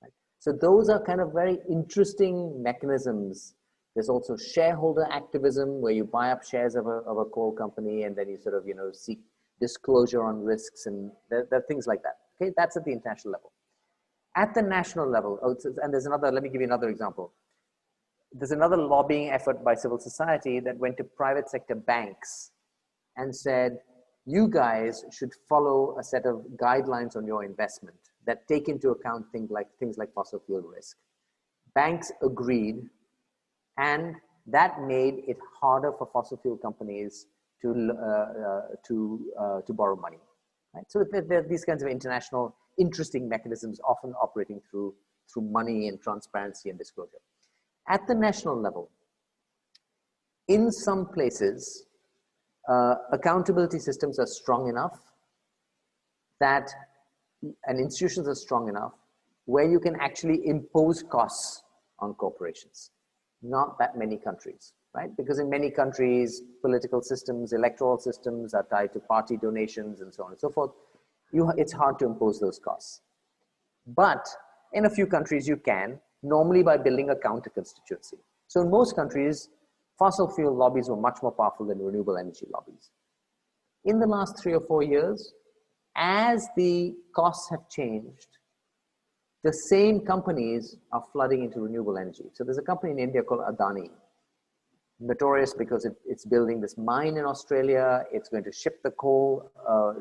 Right? So those are kind of very interesting mechanisms. There's also shareholder activism where you buy up shares of a coal company and then you sort of, you know, seek disclosure on risks, and there are things like that. Okay, that's at the international level. At the national level, and there's another, let me give you another example. There's another lobbying effort by civil society that went to private sector banks and said, you guys should follow a set of guidelines on your investment that take into account things like fossil fuel risk. Banks agreed, and that made it harder for fossil fuel companies to borrow money. Right? So there are these kinds of international interesting mechanisms often operating through money and transparency and disclosure. At the national level, in some places, accountability systems are strong enough that, and institutions are strong enough where you can actually impose costs on corporations. Not that many countries, right? Because in many countries, political systems, electoral systems are tied to party donations and so on and so forth. It's hard to impose those costs. But in a few countries you can, normally by building a counter constituency. So in most countries, fossil fuel lobbies were much more powerful than renewable energy lobbies. In the last 3 or 4 years, as the costs have changed, the same companies are flooding into renewable energy. So there's a company in India called Adani, notorious because it's building this mine in Australia. It's going to ship the coal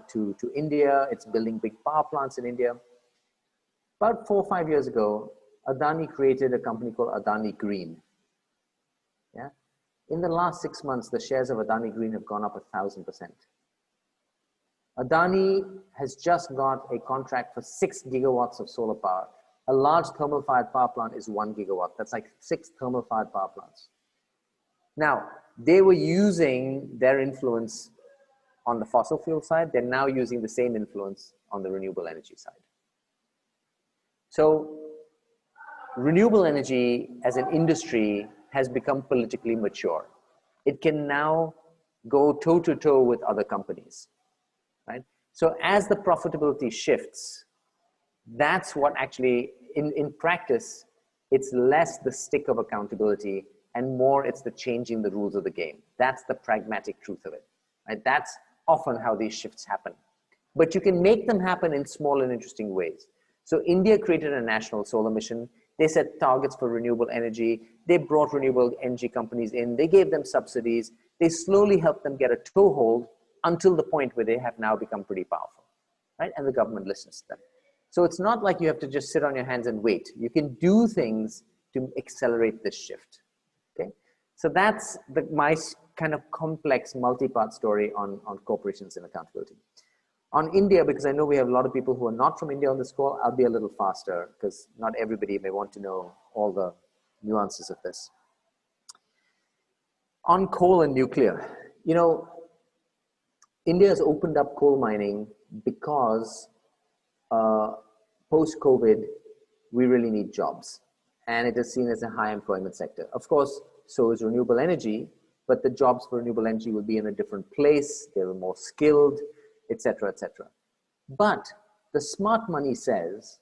to India. It's building big power plants in India. About 4 or 5 years ago, Adani created a company called Adani Green. Yeah? In the last 6 months, the shares of Adani Green have gone up 1,000%. Adani has just got a contract for 6 gigawatts of solar power. A large thermal fired power plant is 1 gigawatt. That's like 6 thermal fired power plants. Now, they were using their influence on the fossil fuel side. They're now using the same influence on the renewable energy side. So renewable energy as an industry has become politically mature. It can now go toe to toe with other companies, right? So as the profitability shifts, that's what actually, in practice, it's less the stick of accountability and more it's the changing the rules of the game. That's the pragmatic truth of it, right? That's often how these shifts happen. But you can make them happen in small and interesting ways. So India created a national solar mission. They set targets for renewable energy. They brought renewable energy companies in. They gave them subsidies. They slowly helped them get a toehold until the point where they have now become pretty powerful, right? And the government listens to them. So it's not like you have to just sit on your hands and wait. You can do things to accelerate this shift, okay? So that's my kind of complex multi-part story on corporations and accountability. On India, because I know we have a lot of people who are not from India on this call, I'll be a little faster because not everybody may want to know all the nuances of this. On coal and nuclear, you know, India has opened up coal mining because post-COVID, we really need jobs. And it is seen as a high employment sector. Of course, so is renewable energy, but the jobs for renewable energy will be in a different place. They are more skilled, etc., etc. But the smart money says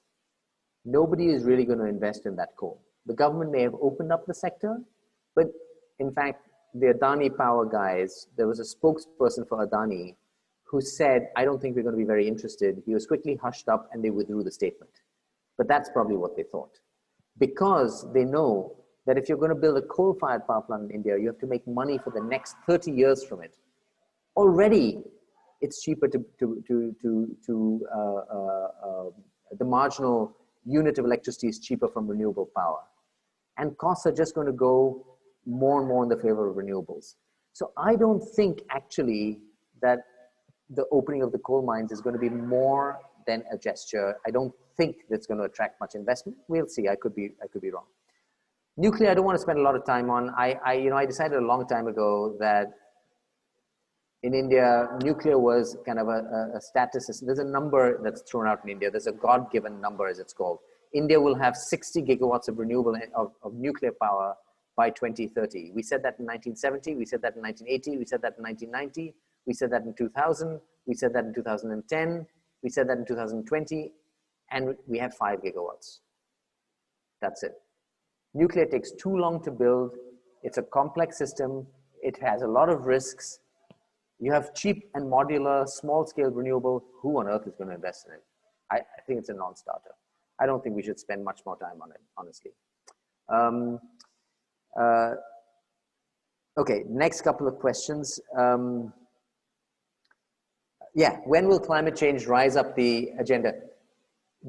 nobody is really going to invest in that coal. The government may have opened up the sector, but in fact, the Adani Power guys, there was a spokesperson for Adani who said, I don't think we're going to be very interested. He was quickly hushed up and they withdrew the statement. But that's probably what they thought. Because they know that if you're going to build a coal-fired power plant in India, you have to make money for the next 30 years from it. Already, it's cheaper the marginal unit of electricity is cheaper from renewable power. And costs are just going to go more and more in the favor of renewables. So I don't think actually that the opening of the coal mines is going to be more than a gesture. I don't think that's going to attract much investment. We'll see. I could be wrong. Nuclear, I don't want to spend a lot of time on. I decided a long time ago that in India, nuclear was kind of a status system. There's a number that's thrown out in India. There's a God-given number, as it's called. India will have 60 gigawatts of renewable of nuclear power by 2030. We said that in 1970. We said that in 1980. We said that in 1990. We said that in 2000. We said that in 2010. We said that in 2020. And we have 5 gigawatts. That's it. Nuclear takes too long to build. It's a complex system. It has a lot of risks. You have cheap and modular, small-scale renewable. Who on earth is going to invest in it? I think it's a non-starter. I don't think we should spend much more time on it, honestly. Okay, next couple of questions. Yeah, when will climate change rise up the agenda?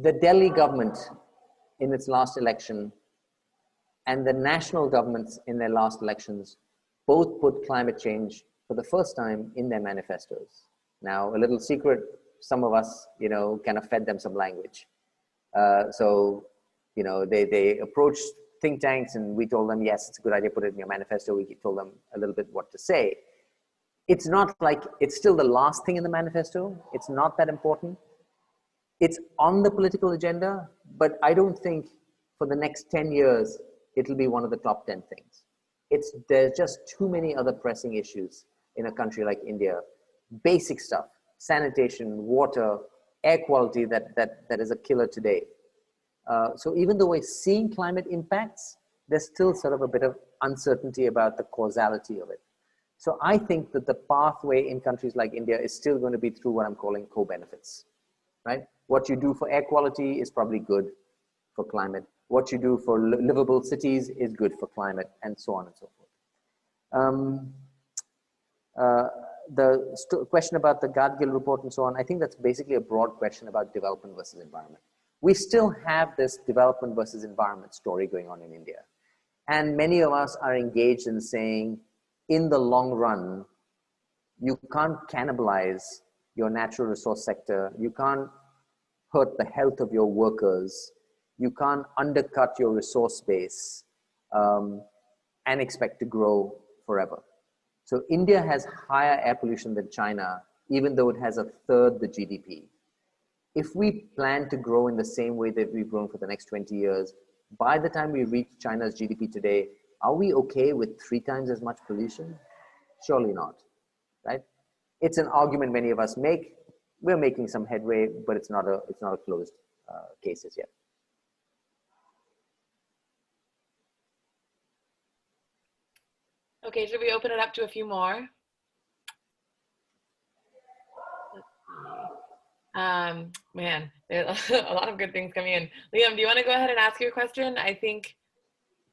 The Delhi government in its last election and the national governments in their last elections both put climate change for the first time in their manifestos. Now, a little secret, some of us, kind of fed them some language. So, they approached think tanks and we told them, yes, it's a good idea, put it in your manifesto. We told them a little bit what to say. It's not like, it's still the last thing in the manifesto. It's not that important. It's on the political agenda, but I don't think for the next 10 years, it'll be one of the top 10 things. There's just too many other pressing issues in a country like India. Basic stuff, sanitation, water, air quality that is a killer today. So even though we're seeing climate impacts, there's still sort of a bit of uncertainty about the causality of it. So I think that the pathway in countries like India is still going to be through what I'm calling co-benefits, right? What you do for air quality is probably good for climate. What you do for livable cities is good for climate, and so on and so forth. The question about the Gadgil report and so on, I think that's basically a broad question about development versus environment. We still have this development versus environment story going on in India. And many of us are engaged in saying, in the long run, you can't cannibalize your natural resource sector. You can't hurt the health of your workers. You can't undercut your resource base and expect to grow forever. So India has higher air pollution than China, even though it has a third the GDP. If we plan to grow in the same way that we've grown for the next 20 years, by the time we reach China's GDP today, are we okay with 3 times as much pollution? Surely not, right? It's an argument many of us make. We're making some headway, but it's not a closed case as yet.
Okay, should we open it up to a few more? Man, there's a lot of good things coming in. Liam, do you want to go ahead and ask your question? I think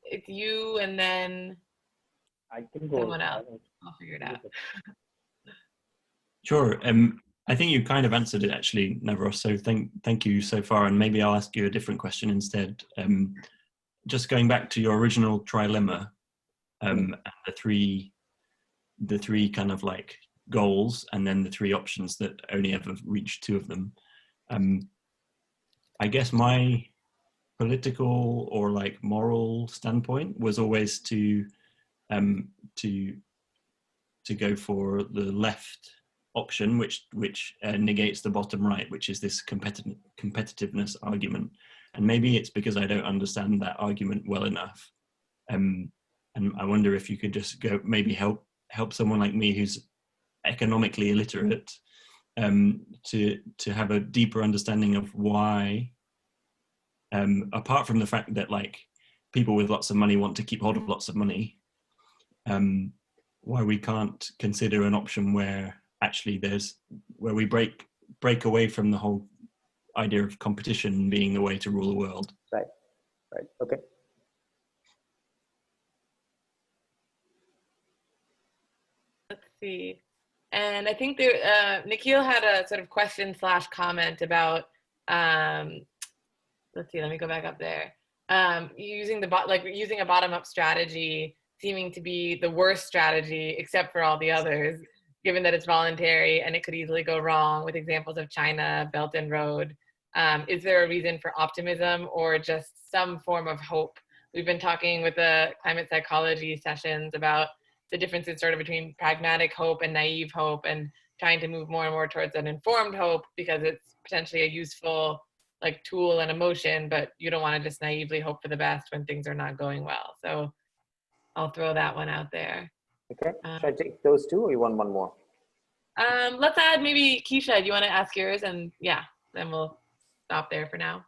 it's you and then
I can go.
Someone else. I'll figure it out.
Sure. I think you kind of answered it actually, Navroz. So thank you so far. And maybe I'll ask you a different question instead. Just going back to your original trilemma, and the three kind of like goals, and then the 3 options that only ever reached 2 of them. I guess my political or like moral standpoint was always to go for the left option, which negates the bottom right, which is this competitiveness argument. And maybe it's because I don't understand that argument well enough. And I wonder if you could just go maybe help someone like me who's economically illiterate to have a deeper understanding of why, apart from the fact that like people with lots of money want to keep hold of lots of money, why we can't consider an option where actually where we break away from the whole idea of competition being the way to rule the world.
Right, okay.
Let's see. And I think there, Nikhil had a sort of question / comment about, let's see, let me go back up there. Using using a bottom-up strategy seeming to be the worst strategy except for all the others. given that it's voluntary and it could easily go wrong with examples of China, Belt and Road, is there a reason for optimism or just some form of hope? We've been talking with the climate psychology sessions about the differences sort of between pragmatic hope and naive hope, and trying to move more and more towards an informed hope because it's potentially a useful like tool and emotion, but you don't want to just naively hope for the best when things are not going well. So I'll throw that one out there.
Okay, should I take those two or you want one more?
Let's add maybe Keisha, do you want to ask yours? And yeah, then we'll stop there for now.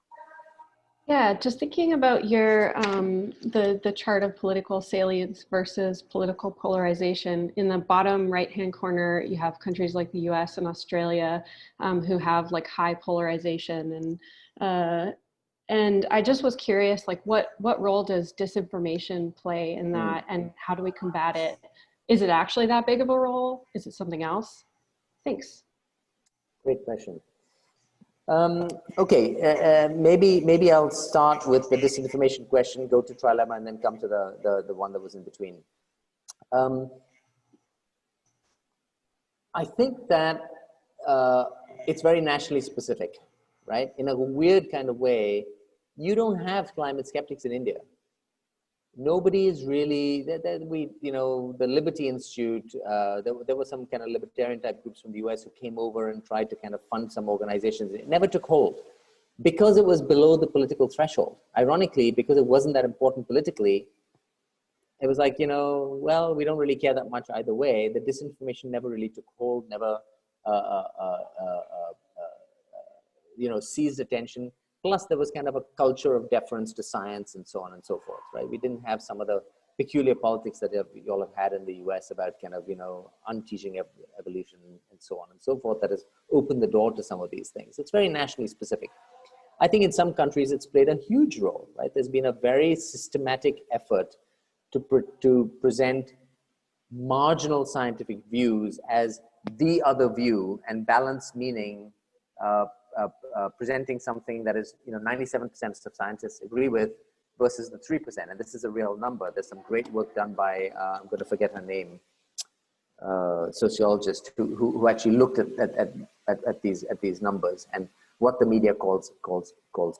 Yeah, just thinking about your the chart of political salience versus political polarization. In the bottom right-hand corner, you have countries like the U.S. and Australia who have like high polarization, and I just was curious, like what role does disinformation play in that, and how do we combat it? Is it actually that big of a role? Is it something else? Thanks.
Great question. Okay, maybe I'll start with the disinformation question, go to trilemma, and then come to the one that was in between. I think that it's very nationally specific, right? In a weird kind of way, you don't have climate skeptics in India. Nobody is really, the Liberty Institute, there were some kind of libertarian type groups from the US who came over and tried to kind of fund some organizations. It never took hold because it was below the political threshold. Ironically, because it wasn't that important politically, it was like, well, we don't really care that much either way. The disinformation never really took hold, never, seized attention. Plus, there was kind of a culture of deference to science and so on and so forth, right? We didn't have some of the peculiar politics that you all have had in the US about kind of, unteaching evolution and so on and so forth that has opened the door to some of these things. It's very nationally specific. I think in some countries, it's played a huge role, right? There's been a very systematic effort to present marginal scientific views as the other view, and balance meaning presenting something that is 97% of scientists agree with versus the 3%, and this is a real number. There's some great work done by I'm going to forget her name, sociologist who actually looked at these numbers and what the media calls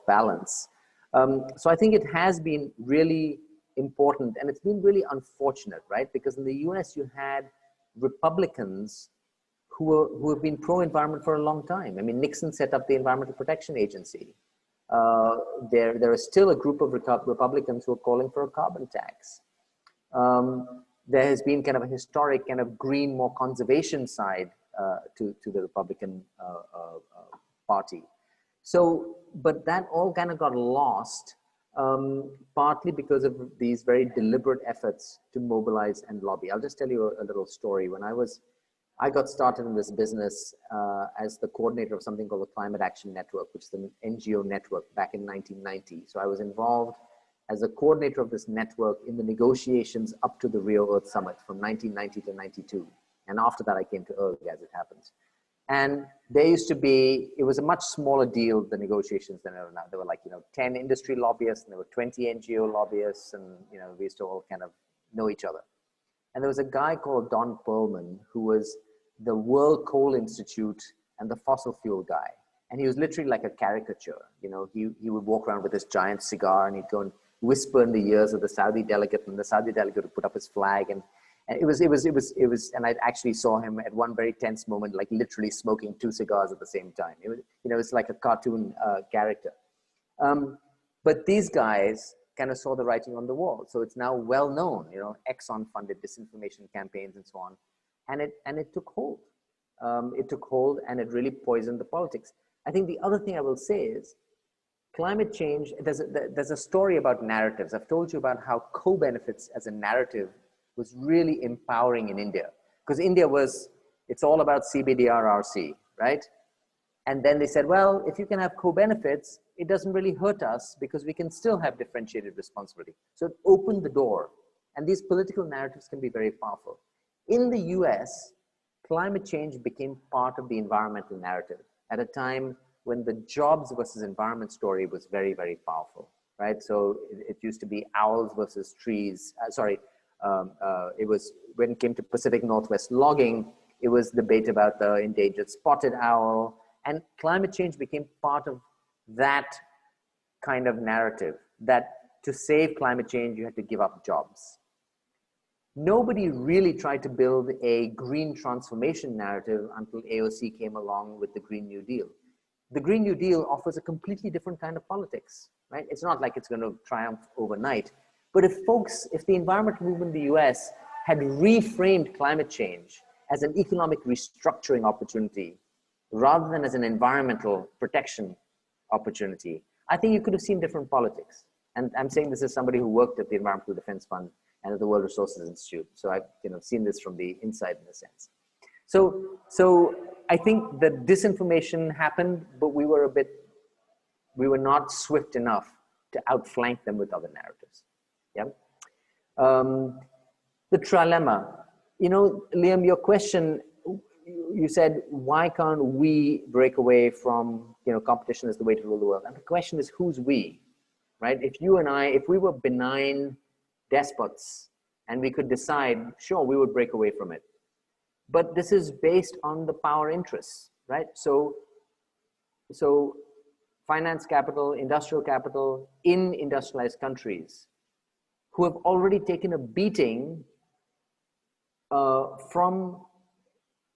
balance. So I think it has been really important, and it's been really unfortunate, right? Because in the US you had Republicans who have been pro-environment for a long time. I mean, Nixon set up the Environmental Protection Agency. There is still a group of Republicans who are calling for a carbon tax. There has been kind of a historic kind of green, more conservation side to the Republican Party. So, but that all kind of got lost, partly because of these very deliberate efforts to mobilize and lobby. I'll just tell you a little story. When I got started in this business as the coordinator of something called the Climate Action Network, which is an NGO network back in 1990. So I was involved as a coordinator of this network in the negotiations up to the Rio Earth Summit from 1990 to 92. And after that, I came to ERG, as it happens. And there used to be, it was a much smaller deal, the negotiations, than there are now. There were like, 10 industry lobbyists, and there were 20 NGO lobbyists, and, we used to all kind of know each other. And there was a guy called Don Perlman, who was the World Coal Institute and the fossil fuel guy. And he was literally like a caricature. He would walk around with this giant cigar, and he'd go and whisper in the ears of the Saudi delegate, and the Saudi delegate would put up his flag. And it was, and I actually saw him at one very tense moment, like literally smoking 2 cigars at the same time. It was, it's like a cartoon character. But these guys kind of saw the writing on the wall. So it's now well known, Exxon funded disinformation campaigns and so on. And it took hold. It took hold, and it really poisoned the politics. I think the other thing I will say is climate change, there's a story about narratives. I've told you about how co-benefits as a narrative was really empowering in India. Because India it's all about CBDRRC, right? And then they said, well, if you can have co-benefits, it doesn't really hurt us because we can still have differentiated responsibility. So it opened the door. And these political narratives can be very powerful. In the US, climate change became part of the environmental narrative at a time when the jobs versus environment story was very, very powerful, right? So it used to be owls versus trees. It was, when it came to Pacific Northwest logging, It was debate about the endangered spotted owl, and climate change became part of that kind of narrative, that to save climate change, you had to give up jobs. Nobody really tried to build a green transformation narrative until AOC came along with the Green New Deal. The Green New Deal offers a completely different kind of politics, right? It's not like it's going to triumph overnight. But if the environmental movement in the US had reframed climate change as an economic restructuring opportunity rather than as an environmental protection opportunity, I think you could have seen different politics. And I'm saying this as somebody who worked at the Environmental Defense Fund and at the World Resources Institute. So I've seen this from the inside in a sense. So I think the disinformation happened, but we were not swift enough to outflank them with other narratives. Yeah. The trilemma, Liam, your question, you said, why can't we break away from, competition is the way to rule the world? And the question is, who's we, right? If you and I, if we were benign despots and we could decide, sure, we would break away from it. But this is based on the power interests, right? So finance capital, industrial capital in industrialized countries who have already taken a beating from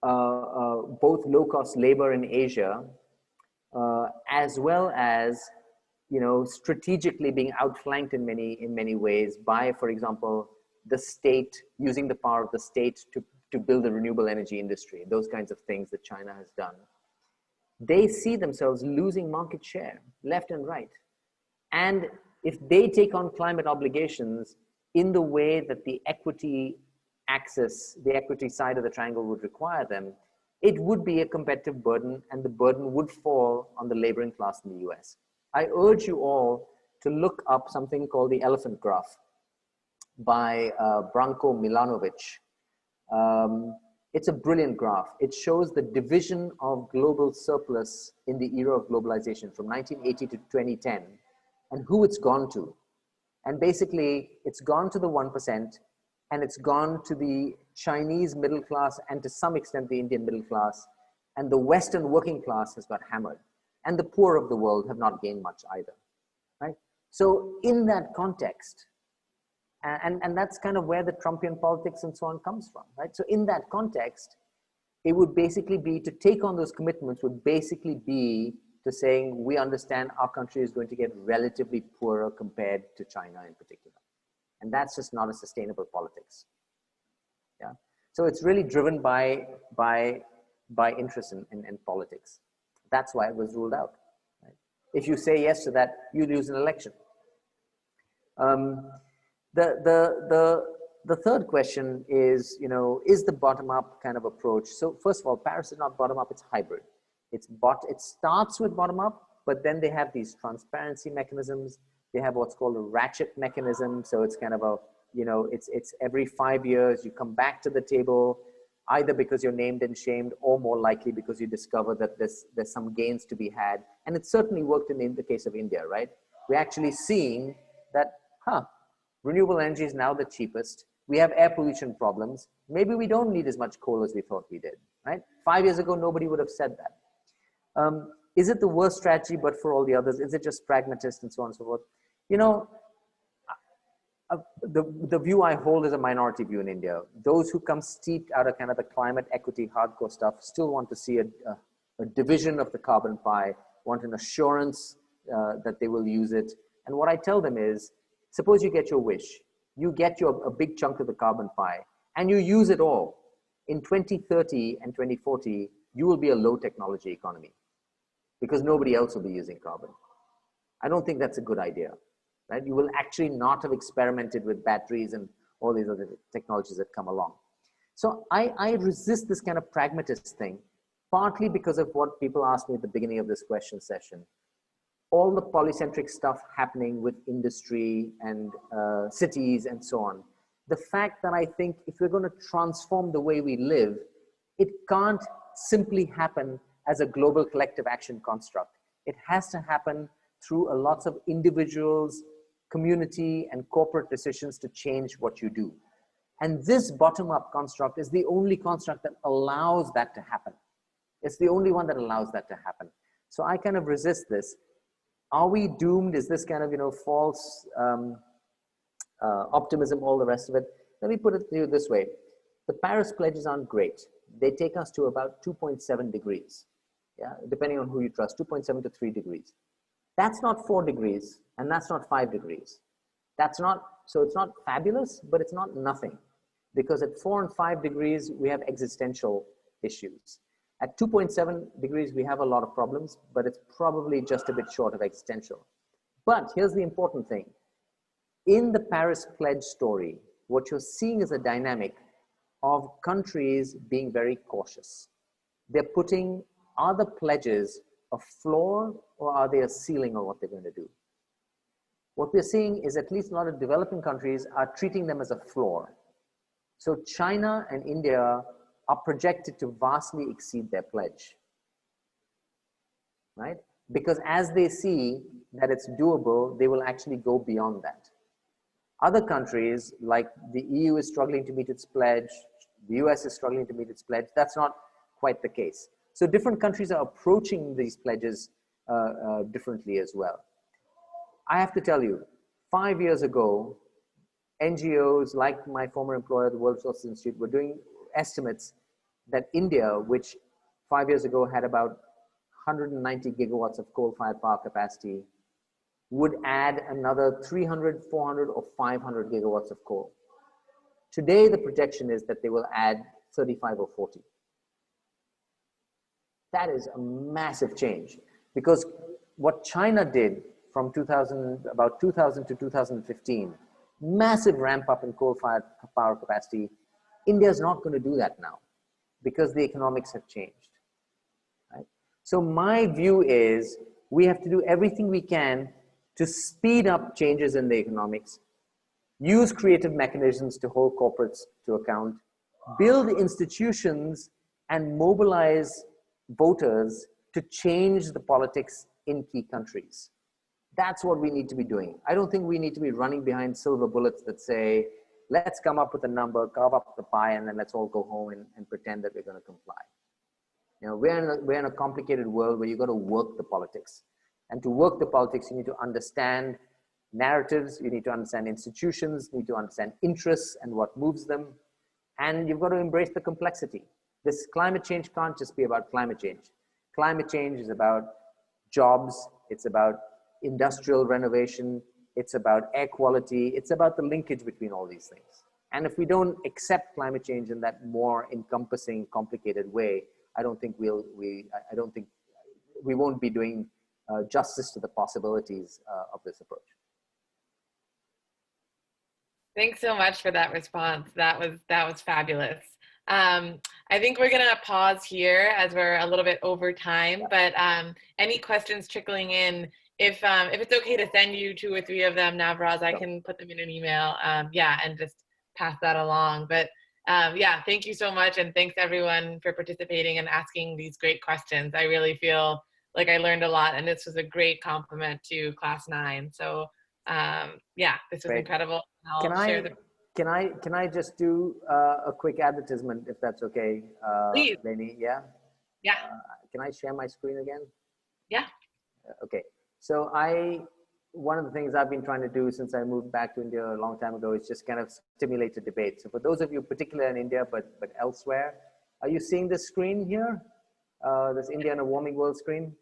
both low-cost labor in Asia, as well as strategically being outflanked in many ways by, for example, the state, using the power of the state to build a renewable energy industry, those kinds of things that China has done. They see themselves losing market share left and right. And if they take on climate obligations in the way that the equity axis, the equity side of the triangle would require them, it would be a competitive burden, and the burden would fall on the laboring class in the US. I urge you all to look up something called the elephant graph by Branko Milanovic. It's a brilliant graph. It shows the division of global surplus in the era of globalization from 1980 to 2010 and who it's gone to. And basically, it's gone to the 1%, and it's gone to the Chinese middle class and to some extent the Indian middle class, and the Western working class has got hammered, and the poor of the world have not gained much either, right? So in that context, and that's kind of where the Trumpian politics and so on comes from, right? So in that context, it would basically be to take on those commitments would basically be to saying, we understand our country is going to get relatively poorer compared to China in particular. And that's just not a sustainable politics. Yeah. So it's really driven by interest in politics. That's why it was ruled out. Right? If you say yes to that, you lose an election. The third question is, is the bottom-up kind of approach? So first of all, Paris is not bottom-up, it's hybrid. It starts with bottom-up, but then they have these transparency mechanisms. They have what's called a ratchet mechanism. So it's kind of a, it's every 5 years you come back to the table, either because you're named and shamed or more likely because you discover that there's some gains to be had. And it certainly worked in the case of India, right? We're actually seeing that, renewable energy is now the cheapest. We have air pollution problems. Maybe we don't need as much coal as we thought we did, right? 5 years ago, nobody would have said that. Is it the worst strategy, but for all the others? Is it just pragmatist and so on and so forth? The view I hold is a minority view in India. Those who come steeped out of kind of the climate equity hardcore stuff still want to see a division of the carbon pie, want an assurance that they will use it. And what I tell them is, suppose you get your wish, you get a big chunk of the carbon pie, and you use it all. In 2030 and 2040, you will be a low technology economy because nobody else will be using carbon. I don't think that's a good idea, right? You will actually not have experimented with batteries and all these other technologies that come along. So I resist this kind of pragmatist thing, partly because of what people asked me at the beginning of this question session. All the polycentric stuff happening with industry and cities and so on. The fact that I think if we're going to transform the way we live, it can't simply happen as a global collective action construct. It has to happen through a lots of individuals, community, and corporate decisions to change what you do. And this bottom-up construct is the only construct that allows that to happen. It's the only one that allows that to happen. So I kind of resist this. Are we doomed? Is this kind of, you know, false optimism, all the rest of it? Let me put it to you this way. The Paris pledges aren't great. They take us to about 2.7 degrees. Yeah, depending on who you trust, 2.7 to 3 degrees. That's not 4 degrees, and that's not 5 degrees. That's not, so it's not fabulous, but it's not nothing. Because at 4 and 5 degrees, we have existential issues. At 2.7 degrees, we have a lot of problems, but it's probably just a bit short of existential. But here's the important thing. In the Paris Pledge story, what you're seeing is a dynamic of countries being very cautious. They're putting, are the pledges a floor or are they a ceiling on what they're going to do? What we're seeing is at least a lot of developing countries are treating them as a floor. So China and India are projected to vastly exceed their pledge, right? Because as they see that it's doable, they will actually go beyond that. Other countries, like the EU is struggling to meet its pledge, the US is struggling to meet its pledge, that's not quite the case. So different countries are approaching these pledges differently as well. I have to tell you, 5 years ago, NGOs like my former employer, the World Resources Institute, were doing estimates that India, which 5 years ago had about 190 gigawatts of coal-fired power capacity, would add another 300, 400, or 500 gigawatts of coal. Today, the projection is that they will add 35 or 40. That is a massive change, because what China did from about 2000 to 2015, massive ramp up in coal-fired power capacity. India is not going to do that now because the economics have changed. Right? So my view is we have to do everything we can to speed up changes in the economics, use creative mechanisms to hold corporates to account, build institutions and mobilize voters to change the politics in key countries. That's what we need to be doing. I don't think we need to be running behind silver bullets that say, let's come up with a number, carve up the pie, and then let's all go home and pretend that we're going to comply. You know, we're in a complicated world where you've got to work the politics. And to work the politics, you need to understand narratives, you need to understand institutions, you need to understand interests and what moves them. And you've got to embrace the complexity. This climate change can't just be about climate change. Climate change is about jobs, it's about industrial renovation, it's about air quality, it's about the linkage between all these things. And if we don't accept climate change in that more encompassing, complicated way, I don't think we won't be doing justice to the possibilities of this approach.
Thanks so much for that response. That was fabulous. I think we're gonna pause here as we're a little bit over time, but any questions trickling in, if it's okay to send you 2 or 3 of them, Navroz, I can put them in an email, yeah, and just pass that along. But yeah, thank you so much, and thanks everyone for participating and asking these great questions. I really feel like I learned a lot, and this was a great compliment to Class 9. So yeah, this was incredible.
Can I just do a quick advertisement, if that's okay,
Please.
Lainey? Yeah?
Yeah.
Can I share my screen again?
Yeah.
Okay. So one of the things I've been trying to do since I moved back to India a long time ago is just kind of stimulate a debate. So for those of you, particularly in India, but elsewhere, are you seeing this screen here? This India in a Warming World screen?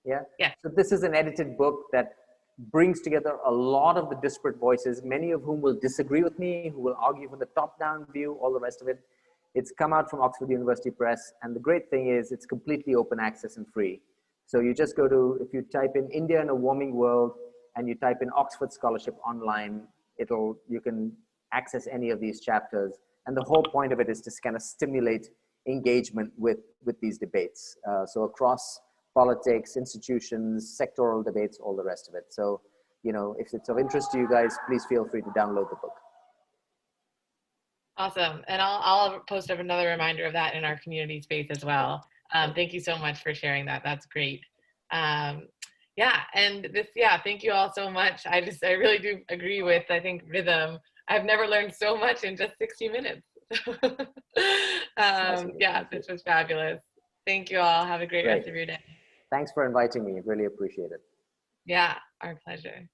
Yeah?
Yeah.
So this is an edited book that brings together a lot of the disparate voices, many of whom will disagree with me, who will argue for the top-down view, all the rest of it. It's come out from Oxford University Press. And the great thing is it's completely open access and free. So you just go to, if you type in India in a Warming World and you type in Oxford Scholarship online, you can access any of these chapters. And the whole point of it is to kind of stimulate engagement with these debates. So across politics, institutions, sectoral debates, all the rest of it. So, you know, if it's of interest to you guys, please feel free to download the book.
Awesome. And I'll post up another reminder of that in our community space as well. Thank you so much for sharing that. That's great. Yeah, and thank you all so much. I really do agree with, I think, rhythm. I've never learned so much in just 60 minutes. Yeah, this was fabulous. Thank you all. Have a great rest of your day.
Thanks for inviting me. Really appreciate it.
Yeah, our pleasure.